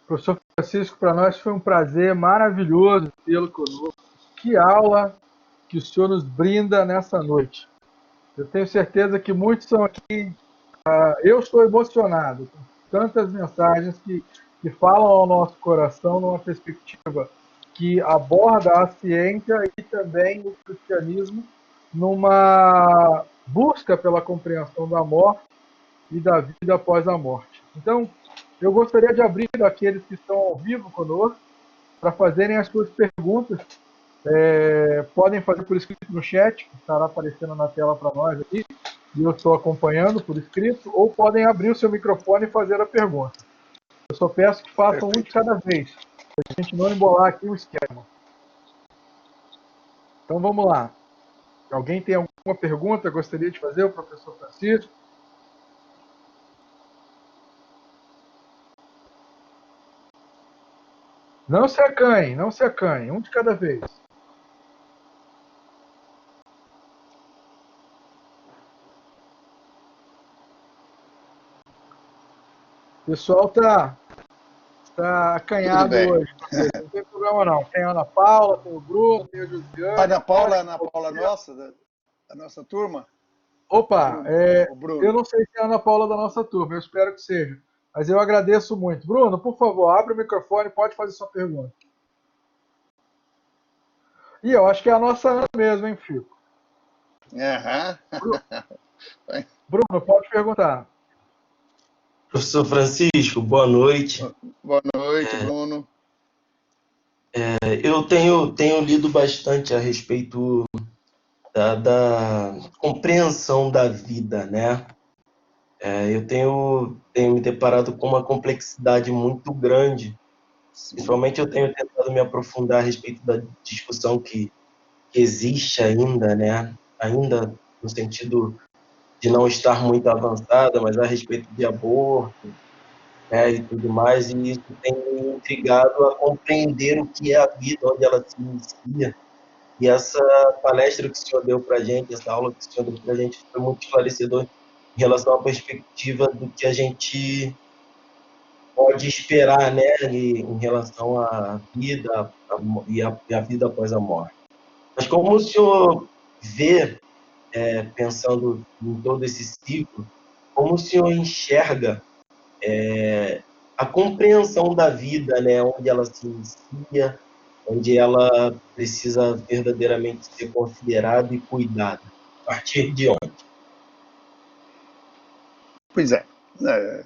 Professor Francisco, para nós foi um prazer maravilhoso tê-lo conosco. Que aula que o senhor nos brinda nessa noite. Eu tenho certeza que muitos são aqui. Eu estou emocionado com tantas mensagens que falam ao nosso coração numa perspectiva que aborda a ciência e também o cristianismo numa busca pela compreensão da morte e da vida após a morte. Então, eu gostaria de abrir aqueles que estão ao vivo conosco para fazerem as suas perguntas. Podem fazer por escrito no chat, que estará aparecendo na tela para nós aqui, e eu estou acompanhando por escrito, ou podem abrir o seu microfone e fazer a pergunta. Eu só peço que façam um de cada vez, para a gente não embolar aqui o esquema. Então vamos lá. Alguém tem alguma pergunta? Gostaria de fazer, o professor Francisco? Não se acanhe, não se acanhe, um de cada vez. O pessoal tá
Tudo
acanhado
bem.
hoje. Não tem problema não. Tem a Ana Paula, tem o Bruno, tem a Josiane, a Mônica,
Ana
o
Paula
Alfredo.
nossa, da nossa turma?
Opa,
O
eu
Bruno.
não sei se é a Ana Paula da nossa turma, eu espero que seja. Mas eu agradeço muito. Bruno, por favor, abre o microfone, pode fazer sua pergunta. E eu acho que é a nossa Ana mesmo, hein, Fico?
Aham.
Bruno, pode perguntar.
Professor Francisco, boa noite.
Boa noite, Bruno.
Eu tenho lido bastante a respeito da compreensão da vida, né? Eu tenho me deparado com uma complexidade muito grande.
Sim.
Principalmente eu tenho tentado me aprofundar a respeito da discussão que existe ainda, né? Ainda no sentido de não estar muito avançada, mas a respeito de aborto, né, e tudo mais, e isso tem me intrigado a compreender o que é a vida, onde ela se inicia. E essa palestra que o senhor deu para a gente, essa aula que o senhor deu para a gente, foi muito esclarecedor em relação à perspectiva do que a gente pode esperar, né, em relação à vida e a vida após a morte. Mas como o senhor vê, pensando em todo esse ciclo, como o senhor enxerga a compreensão da vida, né, onde ela se inicia, onde ela precisa verdadeiramente ser considerada e cuidada. A partir de onde?
Pois é. É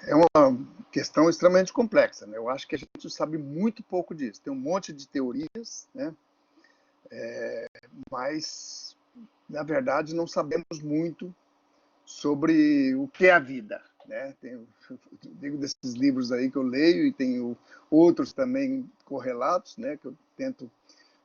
é uma questão extremamente complexa, né? Eu acho que a gente sabe muito pouco disso. Tem um monte de teorias, né? Mas, na verdade, não sabemos muito sobre o que é a vida, né? Digo desses livros aí que eu leio e tenho outros também correlatos, né? Que eu tento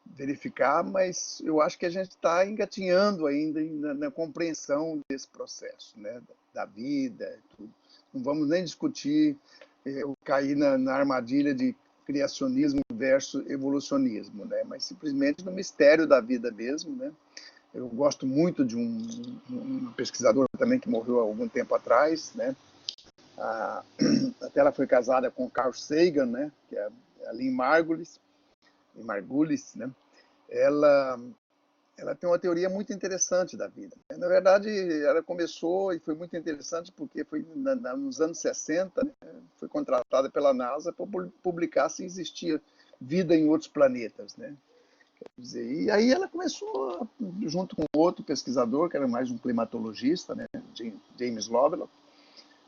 verificar, mas eu acho que a gente está engatinhando ainda na compreensão desse processo, né? Da vida, tudo. Não vamos nem discutir, eu cair na armadilha de criacionismo versus evolucionismo, né? Mas simplesmente no mistério da vida mesmo, né? Eu gosto muito de uma pesquisadora também que morreu há algum tempo atrás, né? A, até ela foi casada com Carl Sagan, né? Que é a Lynn Margulis, né? Ela, ela tem uma teoria muito interessante da vida. Na verdade, ela começou e foi muito interessante porque foi nos anos 60, né? Foi contratada pela NASA para publicar se existia vida em outros planetas, né? E aí ela começou, junto com outro pesquisador, que era mais um climatologista, né, James Lovelock,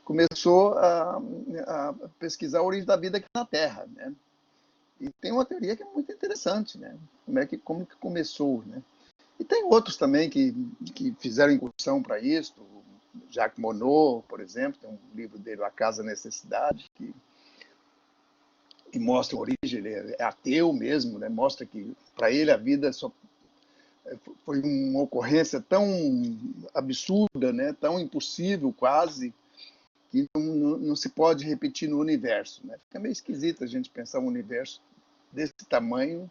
começou a pesquisar a origem da vida aqui na Terra, né? E tem uma teoria que é muito interessante, né? Como que começou, né? E tem outros também que fizeram incursão para isso. Jacques Monod, por exemplo, tem um livro dele, A Casa Necessidade, que mostra a origem, ele é ateu mesmo, né? Mostra que para ele a vida só foi uma ocorrência tão absurda, né? Tão impossível quase, que não se pode repetir no universo, né? Fica meio esquisito a gente pensar um universo desse tamanho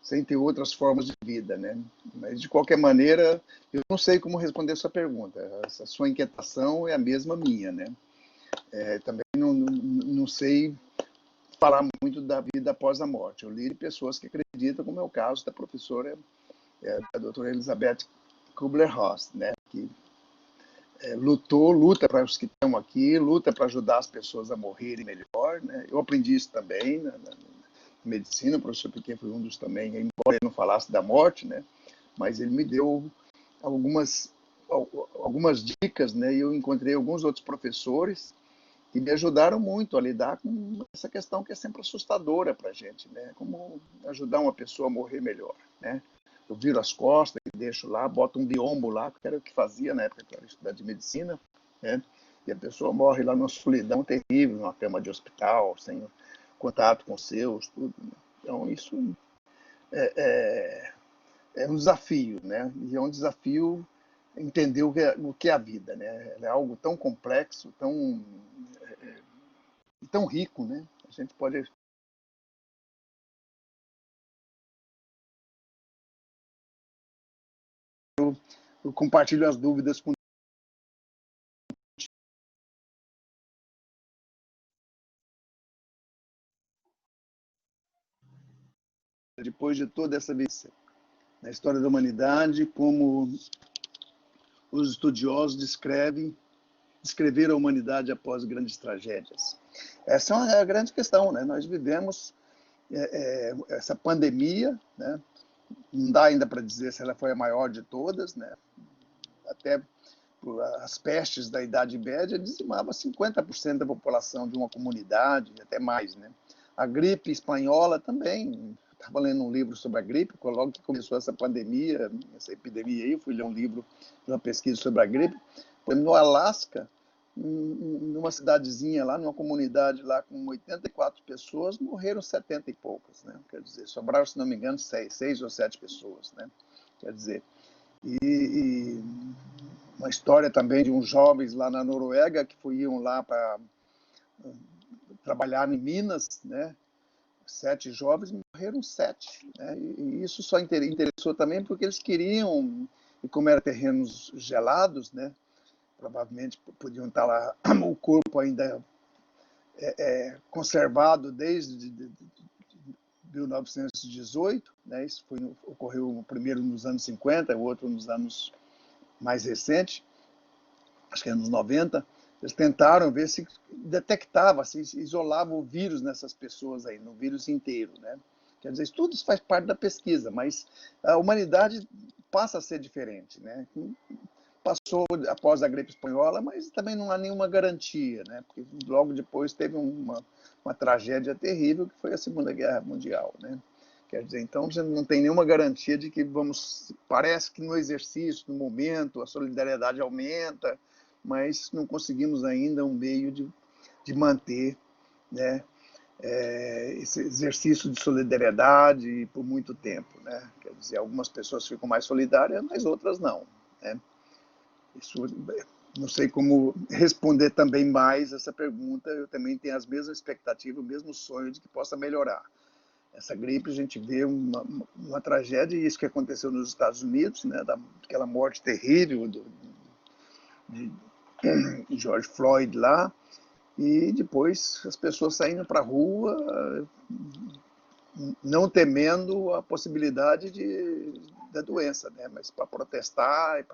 sem ter outras formas de vida, né? Mas, de qualquer maneira, eu não sei como responder a sua pergunta. Essa sua inquietação é a mesma minha, né? Também não sei falar muito da vida após a morte. Eu li de pessoas que acreditam, como é o caso da professora, a doutora Elizabeth Kubler-Ross, né? Que luta para os que estão aqui, luta para ajudar as pessoas a morrerem melhor, né? Eu aprendi isso também na medicina, o professor Piquet foi um dos também, embora ele não falasse da morte, né? Mas ele me deu algumas, algumas dicas, né? E eu encontrei alguns outros professores que me ajudaram muito a lidar com essa questão que é sempre assustadora para a gente, né? Como ajudar uma pessoa a morrer melhor, né? Eu viro as costas e deixo lá, boto um biombo lá, que era o que fazia na época que eu era estudante de medicina, né? E a pessoa morre lá numa solidão terrível, numa cama de hospital, sem contato com os seus, tudo. Então, isso é um desafio, né? E é um desafio entender o que é a vida, né? É algo tão complexo, tão rico, né? A gente pode... Eu compartilho as dúvidas com... Depois de toda essa vivência na história da humanidade, como os estudiosos descreveram a humanidade após grandes tragédias. Essa é a grande questão, né? Nós vivemos essa pandemia, né? Não dá ainda para dizer se ela foi a maior de todas, né? Até as pestes da Idade Média dizimavam 50% da população de uma comunidade, até mais, né? A gripe espanhola também. Estava lendo um livro sobre a gripe, logo que começou essa pandemia, essa epidemia aí, fui ler um livro de uma pesquisa sobre a gripe. No Alasca, numa cidadezinha lá, numa comunidade lá com 84 pessoas, morreram 70 e poucas, né? Quer dizer, sobraram, se não me engano, 6 ou 7 pessoas, né? Quer dizer, e uma história também de uns jovens lá na Noruega que iam lá para trabalhar em Minas, né? 7 jovens, morreram 7, né? E isso só interessou também porque eles queriam, e como eram terrenos gelados, né? Provavelmente podiam estar lá, o corpo ainda conservado desde 1918, né? Isso ocorreu primeiro nos anos 50, o outro nos anos mais recentes, acho que anos 90. Eles tentaram ver se detectava, se isolava o vírus nessas pessoas aí, no vírus inteiro, né? Quer dizer, tudo isso faz parte da pesquisa, mas a humanidade passa a ser diferente, né? Passou após a gripe espanhola, mas também não há nenhuma garantia, né? Porque logo depois teve uma tragédia terrível, que foi a Segunda Guerra Mundial, né? Quer dizer, então você não tem nenhuma garantia de que parece que no exercício, no momento, a solidariedade aumenta, mas não conseguimos ainda um meio de manter, né, esse exercício de solidariedade por muito tempo, né? Quer dizer, algumas pessoas ficam mais solidárias, mas outras não, né? Isso, não sei como responder também mais essa pergunta. Eu também tenho as mesmas expectativas, o mesmo sonho de que possa melhorar. Essa gripe, a gente vê uma tragédia, e isso que aconteceu nos Estados Unidos, né, daquela morte terrível de George Floyd lá, e depois as pessoas saindo para a rua, não temendo a possibilidade da doença, né, mas para protestar,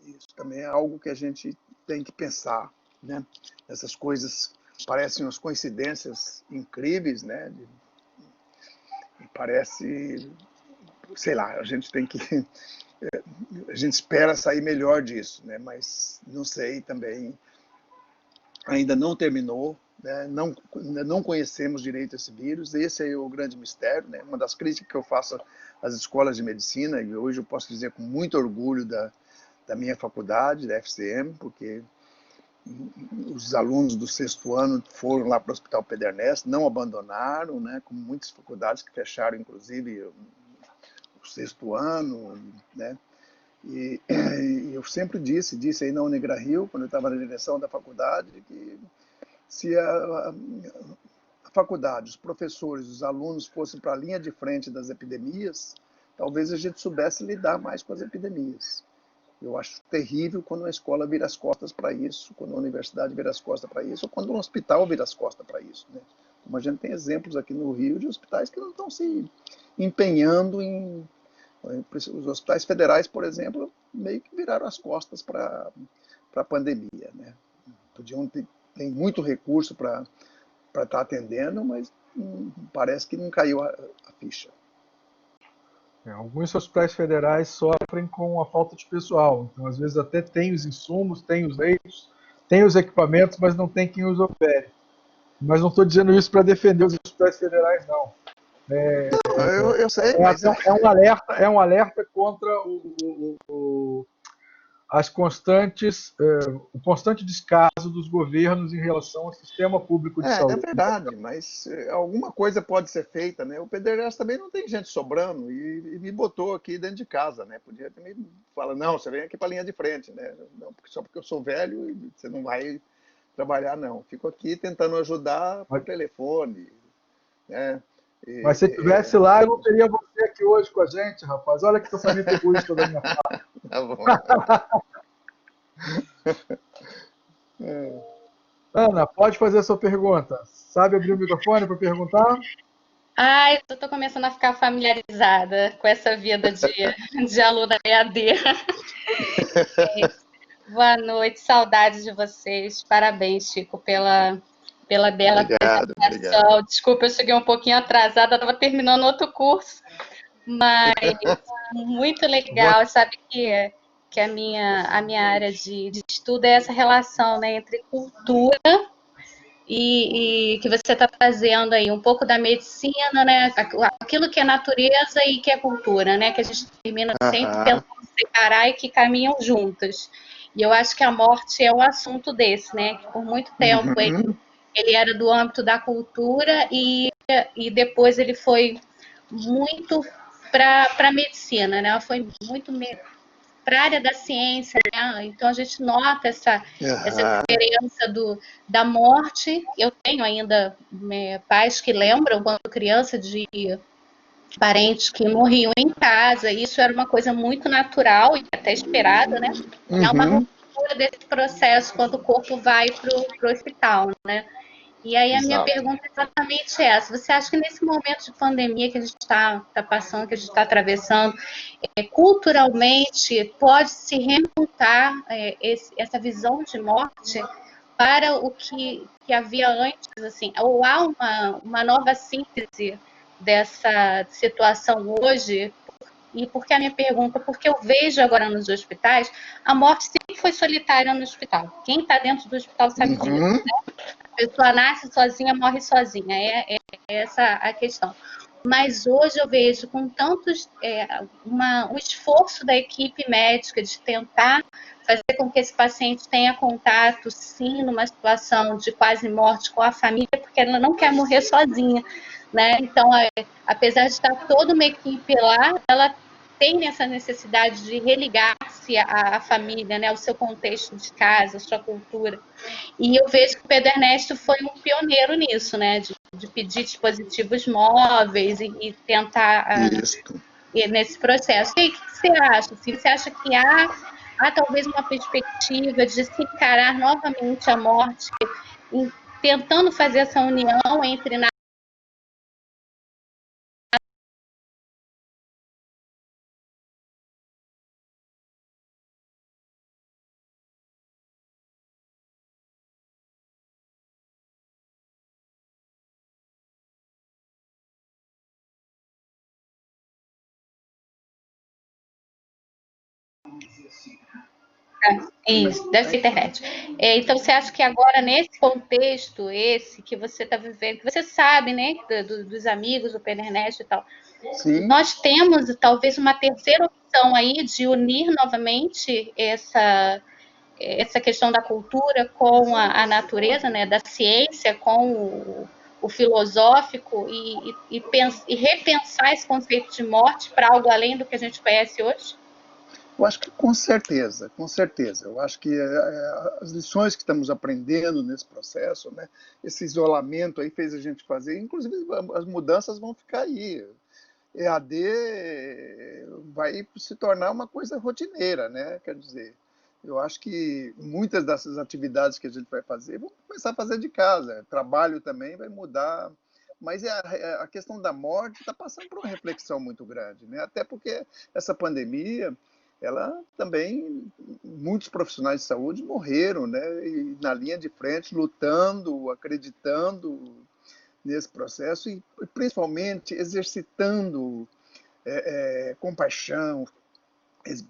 isso também é algo que a gente tem que pensar, né? Essas coisas parecem umas coincidências incríveis, né? Parece, sei lá, a gente tem que, a gente espera sair melhor disso, né? Mas não sei também, ainda não terminou, né? Não conhecemos direito esse vírus. Esse é o grande mistério, né? Uma das críticas que eu faço às escolas de medicina, e hoje eu posso dizer com muito orgulho da minha faculdade, da FCM, porque os alunos do 6º ano foram lá para o Hospital Pederneiras, não abandonaram, né, como muitas faculdades que fecharam, inclusive, o 6º ano, né, e eu sempre disse aí na Unigrario, quando eu estava na direção da faculdade, que se a faculdade, os professores, os alunos fossem para a linha de frente das epidemias, talvez a gente soubesse lidar mais com as epidemias. Eu acho terrível quando a escola vira as costas para isso, quando a universidade vira as costas para isso, ou quando um hospital vira as costas para isso, né? Como a gente tem exemplos aqui no Rio de hospitais que não estão se empenhando em... Os hospitais federais, por exemplo, meio que viraram as costas para a pandemia, né? Tem muito recurso para estar atendendo, mas parece que não caiu a ficha.
Alguns hospitais federais sofrem com a falta de pessoal. Então, às vezes, até tem os insumos, tem os leitos, tem os equipamentos, mas não tem quem os opere. Mas não estou dizendo isso para defender os hospitais federais, não.
Eu sei, mas...
É um alerta contra o constante descaso dos governos em relação ao sistema público de
É
saúde.
verdade, mas alguma coisa pode ser feita, né? O PDRS também não tem gente sobrando e me botou aqui dentro de casa, né? Podia também falar, não, você vem aqui para a linha de frente, né? Não, só porque eu sou velho e você não vai trabalhar, não. Fico aqui tentando ajudar por
Mas,
telefone, né?
mas se eu estivesse lá, eu não teria você aqui hoje com a gente, rapaz. Olha que pensamento egoísta da minha parte.
Tá bom.
Ana, pode fazer a sua pergunta. Sabe abrir o microfone para perguntar?
Ai, eu tô começando a ficar familiarizada com essa vida de aluna EAD. Boa noite, saudades de vocês. Parabéns, Chico, pela bela
Obrigado, obrigado.
apresentação. Desculpa, eu cheguei um pouquinho atrasada, estava terminando outro curso, mas muito legal. Sabe que a minha área de estudo é essa relação, né, entre cultura e que você está fazendo aí, um pouco da medicina, né? Aquilo que é natureza e que é cultura, né? Que a gente termina sempre
Aham.
tentando separar e que caminham juntas. E eu acho que a morte é um assunto desse, né? Que por muito tempo
Uhum.
ele era do âmbito da cultura e depois ele foi muito para a medicina, né? Foi muito para a área da ciência, né? Então a gente nota essa
Aham.
diferença da morte. Eu tenho ainda pais que lembram, quando criança, de parentes que morriam em casa. Isso era uma coisa muito natural e até esperada, né? E há uma
Uhum.
ruptura desse processo quando o corpo vai para o hospital, né? E aí a minha
Exato.
pergunta é exatamente essa. Você acha que nesse momento de pandemia que a gente está passando, que a gente está atravessando, culturalmente pode se remontar essa visão de morte para o que havia antes, assim, ou há uma nova síntese dessa situação hoje? E por que a minha pergunta? Porque eu vejo agora nos hospitais, a morte sempre foi solitária no hospital. Quem está dentro do hospital sabe disso.
Uhum.
A pessoa nasce sozinha, morre sozinha. É essa a questão. Mas hoje eu vejo com tantos um esforço da equipe médica de tentar fazer com que esse paciente tenha contato, sim, numa situação de quase morte com a família, porque ela não quer morrer sozinha, né? Então, apesar de estar toda uma equipe lá, ela tem essa necessidade de religar-se à família, né, ao seu contexto de casa, à sua cultura. E eu vejo que o Pedro Ernesto foi um pioneiro nisso, né? De pedir dispositivos móveis e tentar
Isso.
nesse processo. E aí, o que você acha? Assim, você acha que há talvez uma perspectiva de se encarar novamente a morte, tentando fazer essa união entre isso, deve ser internet. Então, você acha que agora, nesse contexto, esse que você está vivendo, que você sabe, né, dos amigos do Pedro Ernesto e tal,
Sim.
nós temos talvez uma terceira opção aí de unir novamente essa questão da cultura com a natureza, né, da ciência com o filosófico e repensar esse conceito de morte para algo além do que a gente conhece hoje?
Eu acho que com certeza, com certeza. Eu acho que as lições que estamos aprendendo nesse processo, né, esse isolamento aí fez a gente fazer, inclusive as mudanças vão ficar aí. EAD vai se tornar uma coisa rotineira, né? Quer dizer, eu acho que muitas dessas atividades que a gente vai fazer, vamos começar a fazer de casa. Trabalho também vai mudar. Mas a questão da morte está passando por uma reflexão muito grande, né? Até porque essa pandemia, ela também, muitos profissionais de saúde morreram, né? E na linha de frente, lutando, acreditando nesse processo e principalmente exercitando compaixão,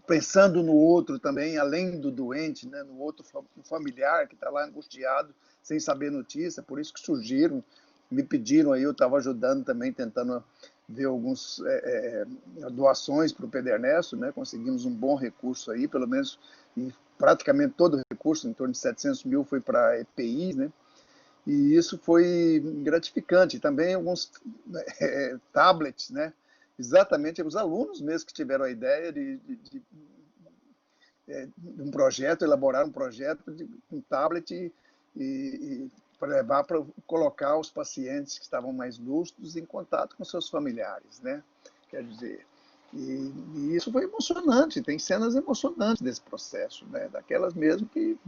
pensando no outro também, além do doente, né, no outro familiar que está lá angustiado, sem saber notícia, por isso que surgiram, me pediram aí, eu estava ajudando também, tentando ver algumas doações para o Pederneisto, né? Conseguimos um bom recurso aí, pelo menos, e praticamente todo o recurso, em torno de 700 mil, foi para EPI, né? E isso foi gratificante. Também alguns tablets, né? Exatamente, os alunos mesmo que tiveram a ideia de um projeto, elaborar um projeto de um tablet para levar para colocar os pacientes que estavam mais lúcidos em contato com seus familiares, né? Quer dizer, e isso foi emocionante, tem cenas emocionantes desse processo, né? Daquelas mesmo que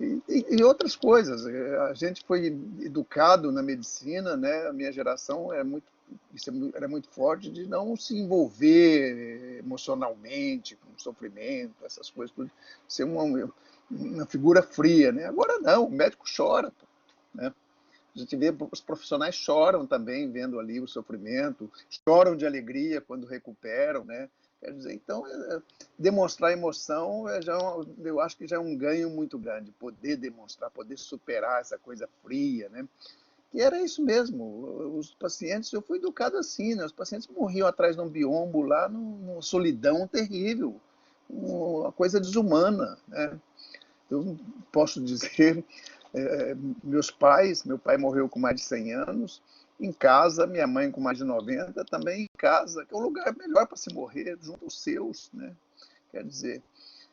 e outras coisas. A gente foi educado na medicina, né? A minha geração era muito forte de não se envolver emocionalmente com sofrimento, essas coisas, tudo, ser uma figura fria, né? Agora não, o médico chora, né? A gente vê, os profissionais choram também vendo ali o sofrimento, choram de alegria quando recuperam, né? Quer dizer, então, demonstrar emoção, eu acho que já é um ganho muito grande, poder demonstrar, poder superar essa coisa fria, né? Que era isso mesmo, os pacientes, eu fui educado assim, né? Os pacientes morriam atrás de um biombo lá, numa solidão terrível, uma coisa desumana, né? Eu posso dizer, meu pai morreu com mais de 100 anos, em casa, minha mãe com mais de 90, também em casa, que é o lugar melhor para se morrer, junto aos seus, né? Quer dizer,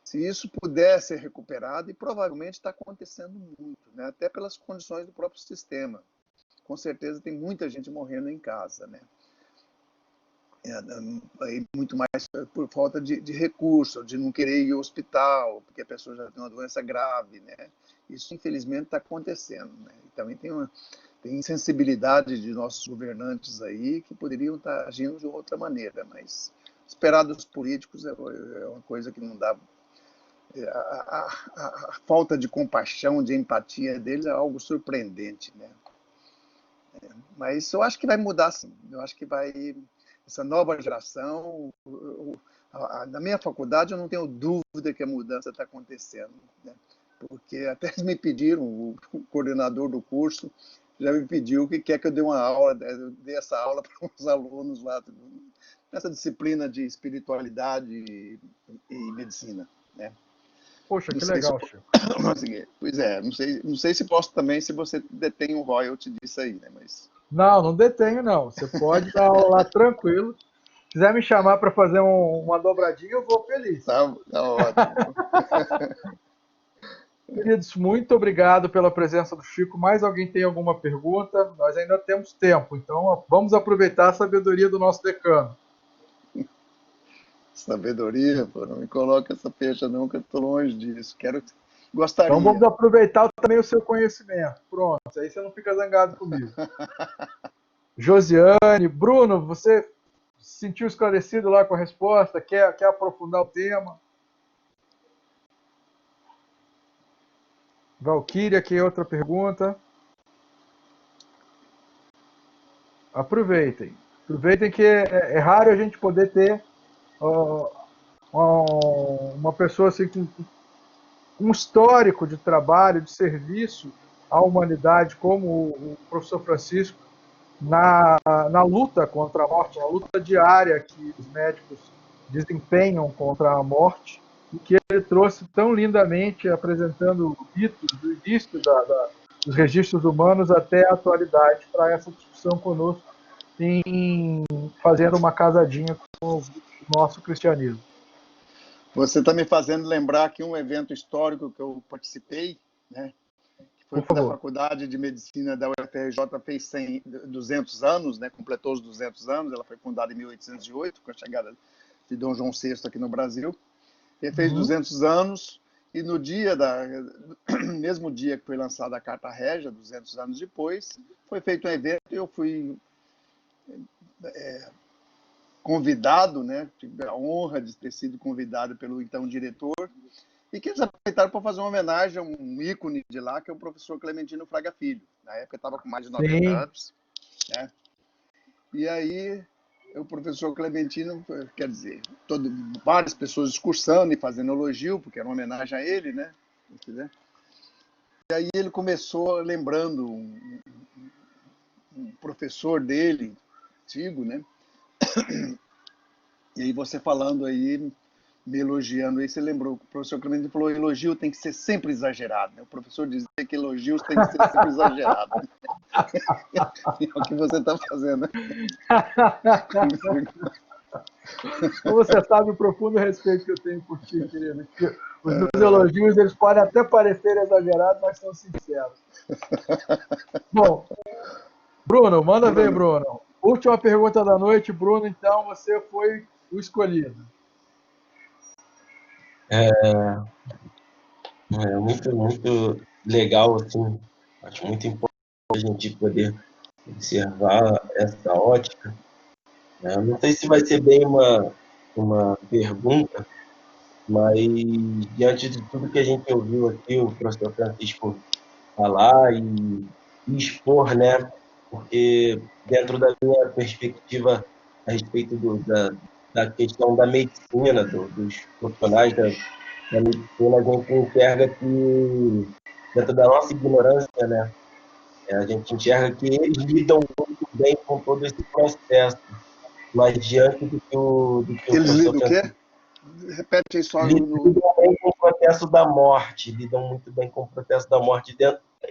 se isso puder ser recuperado, e provavelmente está acontecendo muito, né? Até pelas condições do próprio sistema. Com certeza tem muita gente morrendo em casa, né? Muito mais por falta de recurso, de não querer ir ao hospital, porque a pessoa já tem uma doença grave, né? Isso, infelizmente, está acontecendo, né? E também tem sensibilidade de nossos governantes aí que poderiam estar agindo de outra maneira, mas esperar dos políticos é uma coisa que não dá. A falta de compaixão, de empatia deles é algo surpreendente, né? Mas eu acho que vai mudar, sim. Eu acho que vai... Essa nova geração... Na minha faculdade, eu não tenho dúvida que a mudança está acontecendo, né? Porque até me pediram, o coordenador do curso já me pediu que quer que eu dê uma aula, dê essa aula para os alunos lá, nessa disciplina de espiritualidade e medicina, né?
Poxa,
Não
que
sei se
legal, Chico.
pois é, não sei se posso também, se você detém um royalty disso aí, né? Mas
Não, não detenho, não. Você pode dar aula lá tranquilo. Se quiser me chamar para fazer uma dobradinha, eu vou feliz.
tá ótimo.
Queridos, muito obrigado pela presença do Chico. Mais alguém tem alguma pergunta? Nós ainda temos tempo, então vamos aproveitar a sabedoria do nosso decano.
Sabedoria, pô, não me coloca essa peixe não, que eu estou longe disso.
Então
Gostaria.
vamos aproveitar também o seu conhecimento. Pronto, aí você não fica zangado comigo. Josiane, Bruno, você se sentiu esclarecido lá com a resposta? Quer aprofundar o tema? Valquíria, que é outra pergunta. Aproveitem. Aproveitem que é raro a gente poder ter uma pessoa assim, com um histórico de trabalho, de serviço à humanidade, como o professor Francisco, na luta contra a morte, na luta diária que os médicos desempenham contra a morte, e que ele trouxe tão lindamente, apresentando mitos do início dos registros humanos até a atualidade, para essa discussão conosco, em fazendo uma casadinha com o nosso cristianismo.
Você está me fazendo lembrar aqui um evento histórico que eu participei, né? Que foi quando a Faculdade de Medicina da UFRJ fez 200 anos, né? Completou os 200 anos. Ela foi fundada em 1808, com a chegada de Dom João VI aqui no Brasil. Ele fez 200 anos e no mesmo dia que foi lançada a Carta Régia, 200 anos depois, foi feito um evento e eu fui convidado, né? Tive a honra de ter sido convidado pelo então diretor, e que eles aproveitaram para fazer uma homenagem a um ícone de lá, que é o professor Clementino Fraga Filho. Na época estava com mais de 90 anos, né? E aí o professor Clementino, quer dizer, várias pessoas discursando e fazendo elogio, porque era uma homenagem a ele, né? E aí ele começou lembrando um professor dele, antigo, né? E aí você falando aí, me elogiando aí, você lembrou, o professor Clemente falou, elogio tem que ser sempre exagerado, né? O professor dizia que elogios tem que ser sempre exagerado. É o que você está fazendo.
Você sabe o profundo respeito que eu tenho por ti, querido. Os meus elogios, eles podem até parecer exagerados, mas são sinceros. Bom, Bruno, manda ver, Bruno. Última pergunta da noite, Bruno, então você foi o escolhido.
É muito, muito legal, assim, acho muito importante a gente poder observar essa ótica, né? Não sei se vai ser bem uma pergunta, mas diante de tudo que a gente ouviu aqui, o professor Francisco falar e expor, né? Porque dentro da minha perspectiva a respeito da questão da medicina, dos profissionais da medicina, a gente enxerga que, dentro da nossa ignorância, né? A gente enxerga que eles lidam muito bem com todo esse processo, mas diante do que o
Eles
professor
lidam o
Francisco
quê? Repete aí só.
lidam bem com o processo da morte, lidam muito bem com o processo da morte,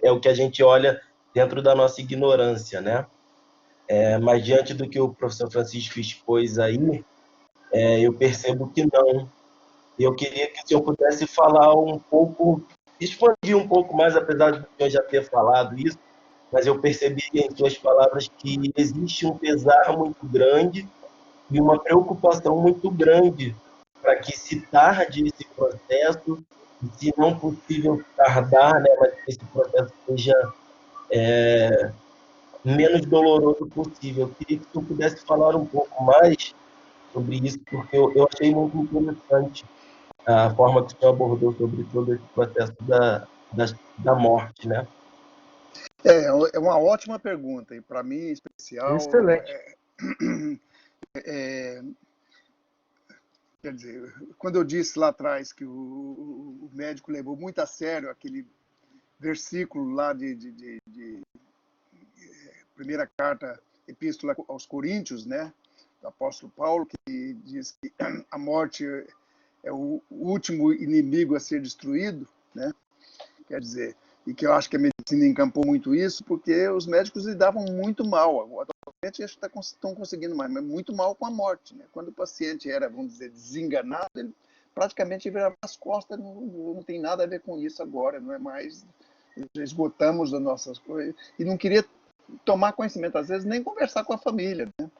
é o que a gente olha dentro da nossa ignorância, né? Mas diante do que o professor Francisco expôs aí, eu percebo que não. E eu queria que o senhor pudesse falar um pouco, expandir um pouco mais, apesar de o senhor já ter falado isso, mas eu percebi em suas palavras que existe um pesar muito grande e uma preocupação muito grande para que se tarde esse processo, e se não possível tardar, né, mas que esse processo seja menos doloroso possível. Eu queria que o senhor pudesse falar um pouco mais sobre isso, porque eu achei muito interessante a forma que o senhor abordou sobre todo esse processo da morte, né?
É uma ótima pergunta, e para mim, em especial,
Excelente.
quer dizer, quando eu disse lá atrás que o médico levou muito a sério aquele versículo lá de primeira carta, epístola aos Coríntios, né, do apóstolo Paulo, que diz que a morte é o último inimigo a ser destruído, né? Quer dizer, e que eu acho que a medicina encampou muito isso, porque os médicos lidavam muito mal. Atualmente acho que estão conseguindo mais, mas muito mal com a morte, né? Quando o paciente era, vamos dizer, desenganado, ele praticamente virava as costas, não tem nada a ver com isso agora, não é mais. Esgotamos as nossas coisas e não queria tomar conhecimento, às vezes nem conversar com a família, né?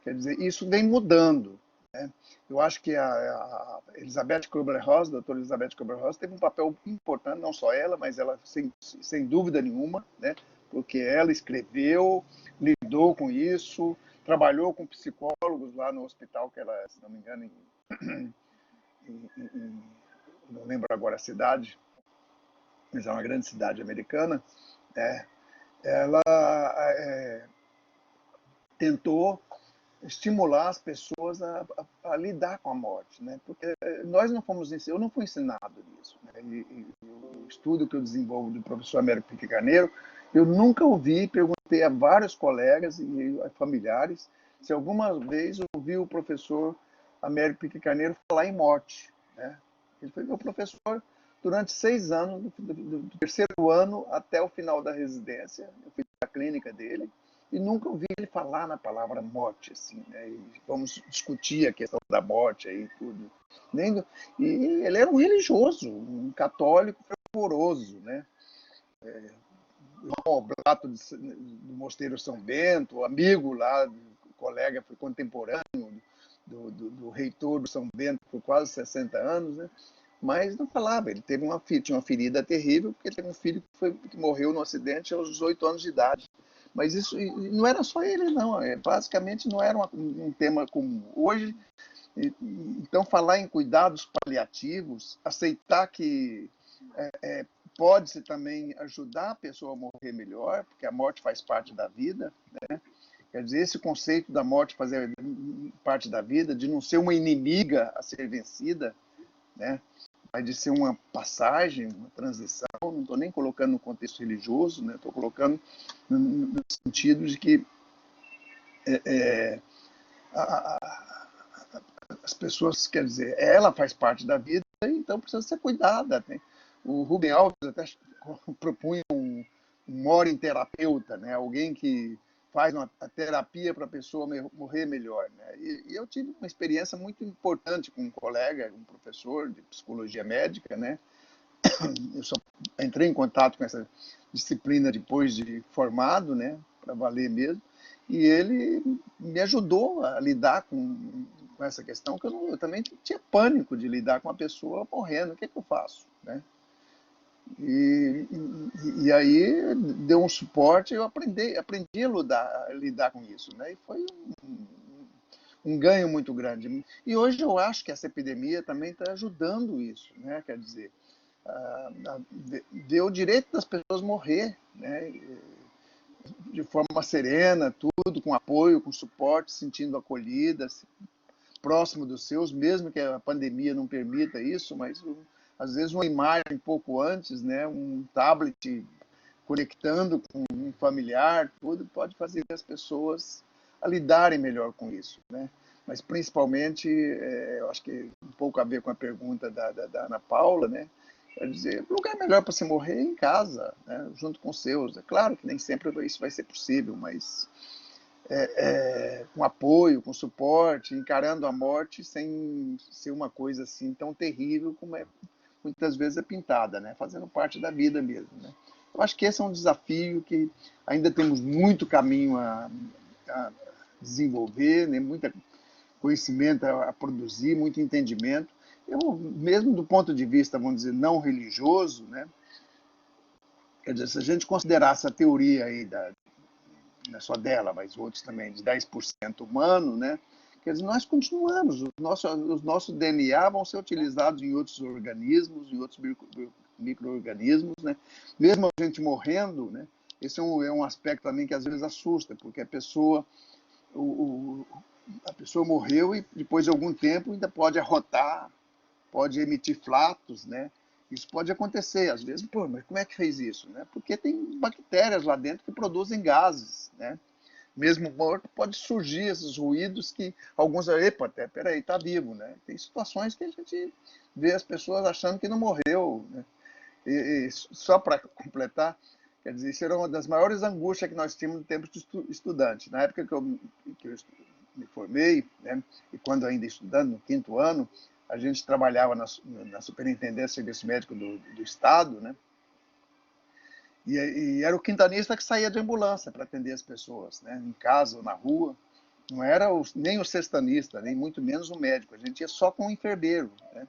Quer dizer, isso vem mudando, né? Eu acho que a Elizabeth Kubler-Ross, a doutora Elizabeth Kubler-Ross, teve um papel importante, não só ela, mas ela, sem dúvida nenhuma, né? Porque ela escreveu, lidou com isso, trabalhou com psicólogos lá no hospital que ela, se não me engano, não lembro agora a cidade, mas é uma grande cidade americana, né? Ela tentou estimular as pessoas a lidar com a morte, né? Porque nós não fomos ensinados, eu não fui ensinado nisso, né? E o estudo que eu desenvolvo do professor Américo Pique Carneiro, eu nunca ouvi, perguntei a vários colegas e familiares se alguma vez ouvi o professor Américo Pique Carneiro falar em morte, né? Ele foi meu professor durante 6 anos, do terceiro ano até o final da residência. Eu fui na clínica dele e nunca ouvi ele falar na palavra morte, assim, né? E vamos discutir a questão da morte aí tudo. E ele era um religioso, um católico fervoroso, né? João Oblato do Mosteiro São Bento, amigo lá, colega, foi contemporâneo do reitor do São Bento por quase 60 anos, né? Mas não falava, ele tinha uma ferida terrível, porque teve um filho que morreu no acidente aos 18 anos de idade. Mas isso não era só ele, não. Basicamente não era um tema comum. Hoje, então, falar em cuidados paliativos, aceitar que pode-se também ajudar a pessoa a morrer melhor, porque a morte faz parte da vida, né? Quer dizer, esse conceito da morte fazer parte da vida, de não ser uma inimiga a ser vencida, né? Mas de ser uma passagem, uma transição, não estou nem colocando no contexto religioso, né? Estou colocando no sentido de que as pessoas, quer dizer, ela faz parte da vida, então precisa ser cuidada. Né? O Rubem Alves até propunha um morenterapeuta, né? Alguém que faz a terapia para a pessoa morrer melhor. Né? E eu tive uma experiência muito importante com um colega, um professor de psicologia médica, né? Eu só entrei em contato com essa disciplina depois de formado, né? Para valer mesmo. E ele me ajudou a lidar com essa questão, que eu também tinha pânico de lidar com uma pessoa morrendo. O que é que eu faço? Né? E aí deu um suporte, eu aprendi a lidar com isso. Né? E foi um ganho muito grande. E hoje eu acho que essa epidemia também está ajudando isso. Né? Quer dizer, ver o direito das pessoas morrer, né? De forma serena, tudo com apoio, com suporte, sentindo acolhidas, próximo dos seus, mesmo que a pandemia não permita isso, mas às vezes uma imagem um pouco antes, né, um tablet conectando com um familiar, tudo pode fazer as pessoas a lidarem melhor com isso, né? Mas principalmente, eu acho que um pouco a ver com a pergunta da Ana Paula, né? Quer dizer, o lugar melhor para você morrer é em casa, né, junto com os seus. É claro que nem sempre isso vai ser possível, mas com apoio, com suporte, encarando a morte sem ser uma coisa assim tão terrível como muitas vezes é pintada, né? Fazendo parte da vida mesmo. Né? Eu acho que esse é um desafio que ainda temos muito caminho a desenvolver, né? Muito conhecimento a produzir, muito entendimento. Eu, mesmo do ponto de vista, vamos dizer, não religioso, né? Quer dizer, se a gente considerasse a teoria aí não é só dela, mas outros também, de 10% humano, né? Quer dizer, nós continuamos, os nossos DNA vão ser utilizados em outros organismos, em outros micro-organismos, né? Mesmo a gente morrendo, né? Esse é um aspecto também que às vezes assusta, porque a pessoa morreu e depois de algum tempo ainda pode arrotar, pode emitir flatos, né? Isso pode acontecer, às vezes, pô, mas como é que fez isso? Né? Porque tem bactérias lá dentro que produzem gases, né? Mesmo morto, pode surgir esses ruídos que alguns, epa, até, peraí, tá vivo, né? Tem situações que a gente vê as pessoas achando que não morreu, né? E só para completar, quer dizer, isso era uma das maiores angústias que nós tínhamos no tempo de estudante. Na época que eu me formei, né? E quando ainda estudando, no 5º ano, a gente trabalhava na Superintendência de Serviço Médico do Estado, né? E era o quintanista que saía de ambulância para atender as pessoas, né? Em casa ou na rua. Não era nem o sextanista, nem muito menos o médico. A gente ia só com o enfermeiro, né?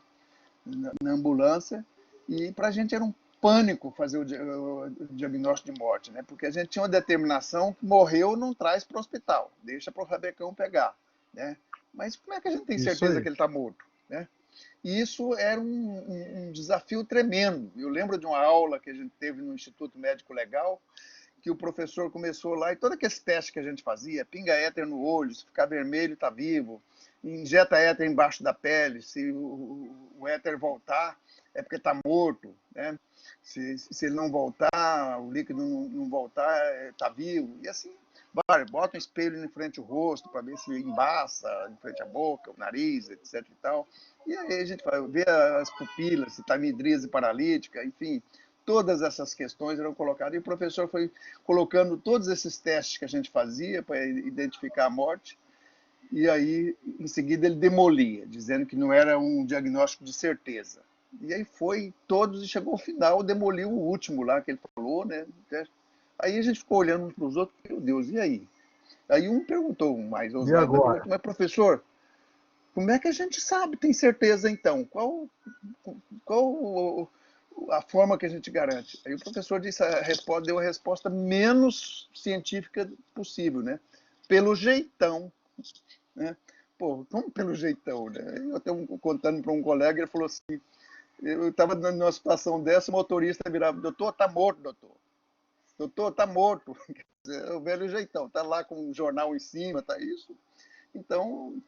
Na ambulância. E para a gente era um pânico fazer o diagnóstico de morte, né? Porque a gente tinha uma determinação que morreu não traz para o hospital, deixa para o rabecão pegar, né? Mas como é que a gente tem certeza que ele está morto, né? E isso era um desafio tremendo. Eu lembro de uma aula que a gente teve no Instituto Médico Legal, que o professor começou lá, e todo aquele teste que a gente fazia, pinga éter no olho, se ficar vermelho está vivo, injeta éter embaixo da pele, se o éter voltar é porque está morto, né? Se ele não voltar, o líquido não voltar, está vivo, e assim, bota um espelho em frente ao rosto para ver se embaça em frente à boca, o nariz, etc e tal. E aí a gente vai ver as pupilas, se está midríase paralítica, enfim, todas essas questões eram colocadas. E o professor foi colocando todos esses testes que a gente fazia para identificar a morte, e aí, em seguida, ele demolia, dizendo que não era um diagnóstico de certeza. E aí foi todos, e chegou ao final, demoliu o último lá que ele falou, né? Aí a gente ficou olhando uns para os outros, meu Deus, e aí? Aí um perguntou, mais ousado, mas professor, como é que a gente sabe, tem certeza então? Qual a forma que a gente garante? Aí o professor deu a resposta menos científica possível, né? Pelo jeitão, né? Pô, como pelo jeitão, né? Eu até contando para um colega, ele falou assim, eu estava numa situação dessa, o motorista virava, doutor, tá morto, doutor. Doutor, tá morto. É o velho jeitão, tá lá com um jornal em cima, tá isso. Então,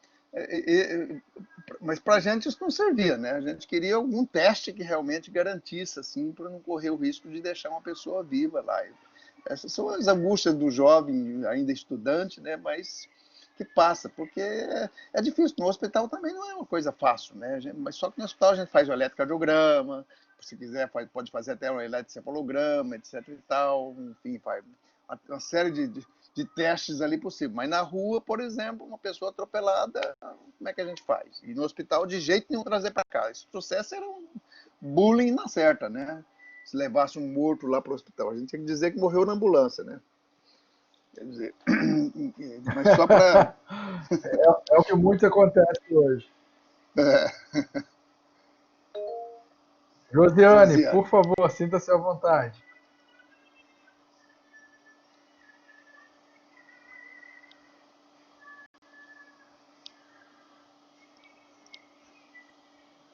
mas para a gente isso não servia, né? A gente queria algum teste que realmente garantisse, assim, para não correr o risco de deixar uma pessoa viva lá. Essas são as angústias do jovem, ainda estudante, né? Mas que passa, porque é difícil. No hospital também não é uma coisa fácil, né? Mas só que no hospital a gente faz o eletrocardiograma, se quiser pode fazer até um eletrocefalograma, etc e tal, enfim, faz uma série de testes ali possível. Mas na rua, por exemplo, uma pessoa atropelada, como é que a gente faz? E no hospital, de jeito nenhum trazer para cá. Esse sucesso era um bullying na certa, né? Se levasse um morto lá para o hospital, a gente tinha que dizer que morreu na ambulância, né? Quer dizer, mas só para...
É o que muito acontece hoje. Josiane,
Josiane,
por favor, sinta-se à vontade.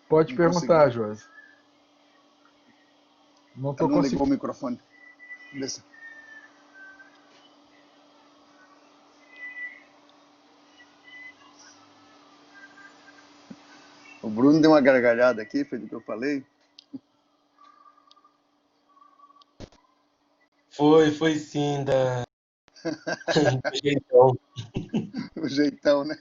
Pode
não
perguntar,
conseguiu.
Josi. Não
Ela
estou
não ligou o
conseguindo.
microfone. O Bruno deu uma gargalhada aqui, fez o que eu falei.
Foi sim, do jeitão.
O jeitão, né?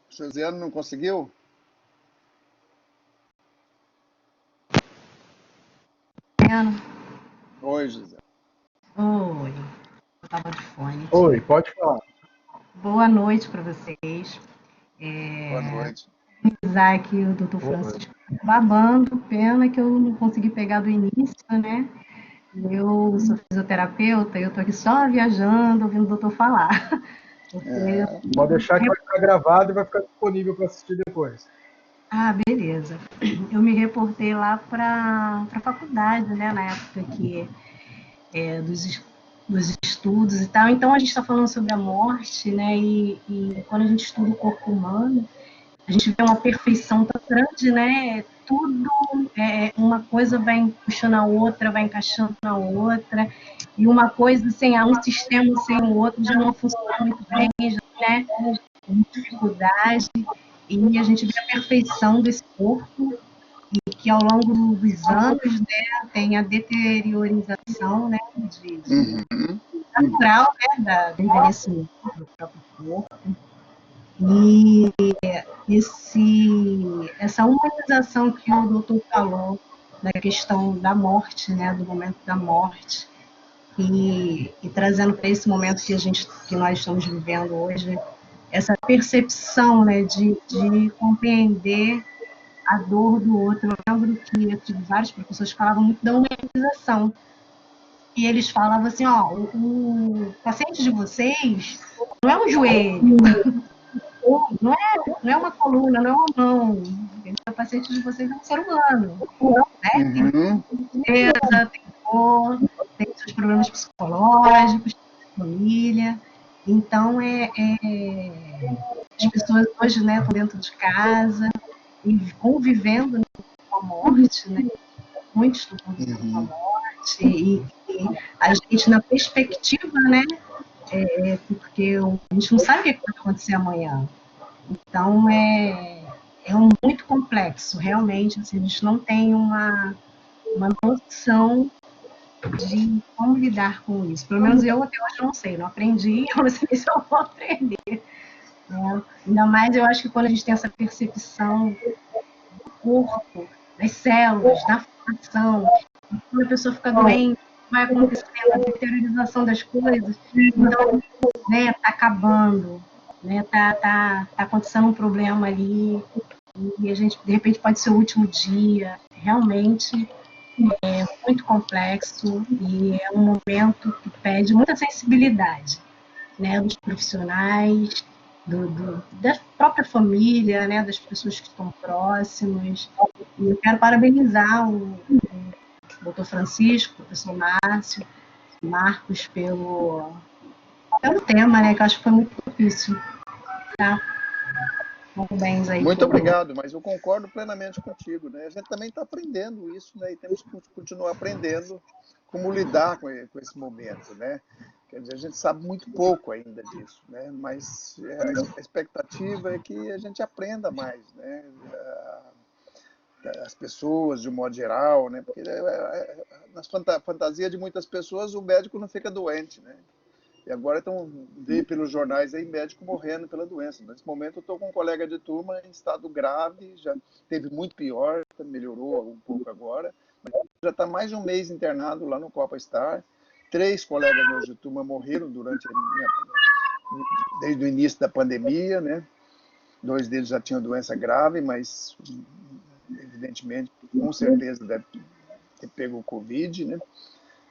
O Josiane não conseguiu? Oi, José.
Oi, eu estava de fone aqui.
Oi, pode falar.
Boa noite para vocês.
Boa noite.
Isaac e o doutor Francisco babando, pena que eu não consegui pegar do início, né? Eu sou fisioterapeuta e eu estou aqui só viajando, ouvindo o doutor falar. Porque...
Pode deixar que vai ficar gravado e vai ficar disponível para assistir depois.
Ah, beleza. Eu me reportei lá para a faculdade, né? Na época que dos estudos e tal. Então a gente está falando sobre a morte, né? E quando a gente estuda o corpo humano, a gente vê uma perfeição tão grande, né? Tudo, uma coisa vai puxando a outra, vai encaixando na outra, e uma coisa sem um sistema sem o outro já não funciona muito bem, né? Com dificuldade, e a gente vê a perfeição desse corpo, e que ao longo dos anos, né, tem a deteriorização, né, natural, né, do envelhecimento do próprio corpo. E essa humanização que o doutor falou da questão da morte, né, do momento da morte, e trazendo para esse momento que nós estamos vivendo hoje, essa percepção, né, de compreender a dor do outro. Eu lembro que eu tive vários professores que falavam muito da humanização. E eles falavam assim, ó, o paciente de vocês não é um joelho, não é uma coluna, não é uma mão. O paciente de vocês é um ser humano, né? Tem tristeza, tem dor, tem seus problemas psicológicos, família. Então, as pessoas hoje, né, estão dentro de casa e convivendo, né, com a morte, né? Muitos estão convivendo com a morte e a gente na perspectiva, né? Porque a gente não sabe o que vai acontecer amanhã. Então, é muito complexo, realmente, assim, a gente não tem uma noção de como lidar com isso. Pelo menos eu até hoje não sei, não aprendi, eu não sei se eu vou aprender. Né? Ainda mais eu acho que quando a gente tem essa percepção do corpo, das células, da formação, quando a pessoa fica doente, vai acontecendo a deteriorização das coisas, então, né, tá acabando, né, tá acontecendo um problema ali, e a gente, de repente, pode ser o último dia, realmente é muito complexo, e é um momento que pede muita sensibilidade, né, dos profissionais, da própria família, né, das pessoas que estão próximas, e eu quero parabenizar o doutor Francisco, o professor Márcio, Marcos, pelo tema, né, que eu acho que foi muito propício. Tá? Parabéns aí.
Muito obrigado, mas eu concordo plenamente contigo, né? A gente também está aprendendo isso, né? E temos que continuar aprendendo como lidar com esse momento, né? Quer dizer, a gente sabe muito pouco ainda disso, né? Mas a expectativa é que a gente aprenda mais, né? as pessoas, de um modo geral, né? Porque nas fantasias de muitas pessoas, o médico não fica doente, né? E agora estão vendo pelos jornais aí médico morrendo pela doença. Nesse momento eu estou com um colega de turma em estado grave, já teve muito pior, melhorou um pouco agora, mas já está mais de um mês internado lá no Copa Star. 3 colegas meus de turma morreram desde o início da pandemia, né? 2 deles já tinham doença grave, mas evidentemente, com certeza deve ter pego o Covid, né?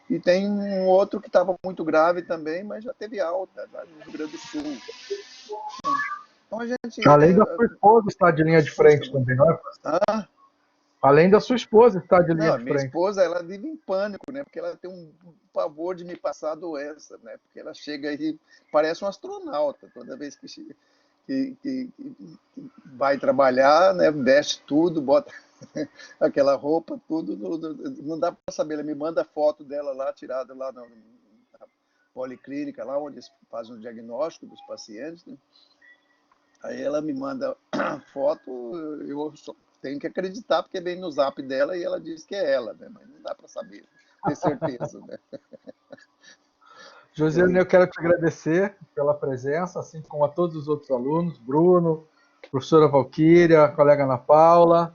E tem um outro que estava muito grave também, mas já teve alta, lá no Rio Grande do Sul. Então a gente...
Além da sua esposa estar de linha de frente também, não é?
Ah,
Além da sua esposa estar de linha
não,
de
minha
frente.
esposa, ela vive em pânico, né? Porque ela tem um pavor de me passar a doença, né? Porque ela chega e parece um astronauta toda vez que vai trabalhar, né? Veste tudo, bota aquela roupa, tudo, não dá para saber. Ela me manda foto dela lá, tirada lá na policlínica, lá onde eles fazem o diagnóstico dos pacientes, né? Aí ela me manda foto, eu tenho que acreditar, porque vem no zap dela e ela diz que é ela, né? Mas não dá para saber, ter certeza, né?
Josiane, eu quero te agradecer pela presença, assim como a todos os outros alunos, Bruno, professora Valquíria, a colega Ana Paula,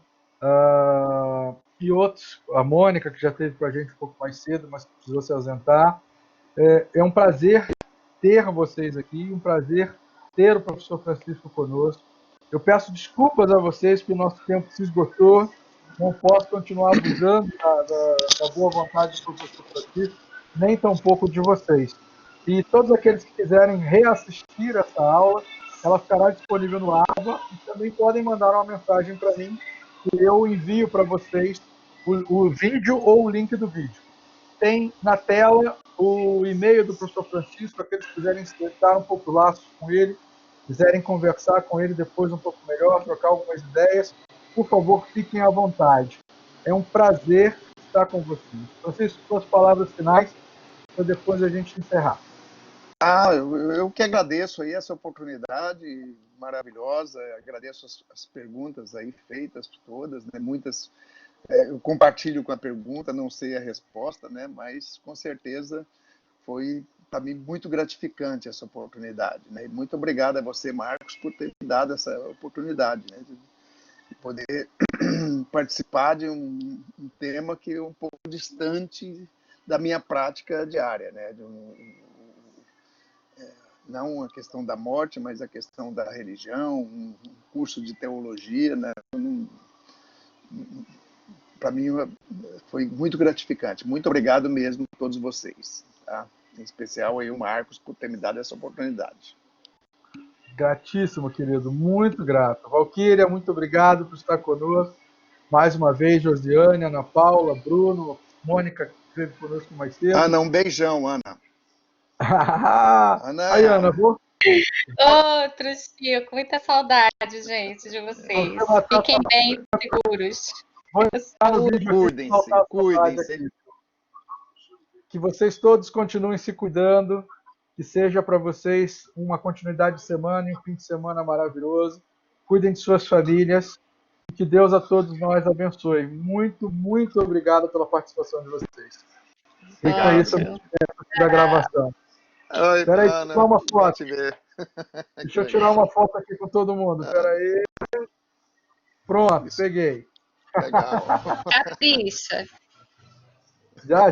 e outros, a Mônica, que já esteve com a gente um pouco mais cedo, mas precisou se ausentar. É um prazer ter vocês aqui, um prazer ter o professor Francisco conosco. Eu peço desculpas a vocês que o nosso tempo se esgotou, não posso continuar abusando da boa vontade do professor Francisco, nem tampouco de vocês. E todos aqueles que quiserem reassistir essa aula, ela ficará disponível no AVA e também podem mandar uma mensagem para mim e eu envio para vocês o vídeo ou o link do vídeo. Tem na tela o e-mail do professor Francisco, aqueles que quiserem estar um pouco laços com ele, quiserem conversar com ele depois um pouco melhor, trocar algumas ideias, por favor, fiquem à vontade. É um prazer estar com vocês. Francisco, suas palavras finais, para depois a gente encerrar.
Eu que agradeço aí essa oportunidade maravilhosa, agradeço as perguntas aí feitas todas, né? Muitas eu compartilho com a pergunta, não sei a resposta, né? Mas com certeza foi para mim muito gratificante essa oportunidade, né? E muito obrigado a você, Marcos, por ter me dado essa oportunidade, né? De poder participar de um tema que é um pouco distante da minha prática diária, né? Não a questão da morte, mas a questão da religião, um curso de teologia, né? Para mim foi muito gratificante. Muito obrigado mesmo a todos vocês, tá? Em especial aí o Marcos por ter me dado essa oportunidade.
Gratíssimo, querido, muito grato. Valquíria, muito obrigado por estar conosco. Mais uma vez, Josiane, Ana Paula, Bruno, Mônica, que esteve conosco mais cedo.
Ana, um beijão, Ana.
Ana, aí, Ana, vou...
Outro, Chico, muita saudade, gente, de vocês. Fiquem bem seguros.
Cuidem-se.
Que vocês todos continuem se cuidando, que seja para vocês uma continuidade de semana e um fim de semana maravilhoso. Cuidem de suas famílias e que Deus a todos nós abençoe. Muito, muito obrigado pela participação de vocês. E com isso, da gravação. Espera aí, deixa eu tirar uma foto. Deixa eu tirar uma foto aqui com todo mundo. Espera aí. Pronto, peguei.
Legal.
Capricha.
Já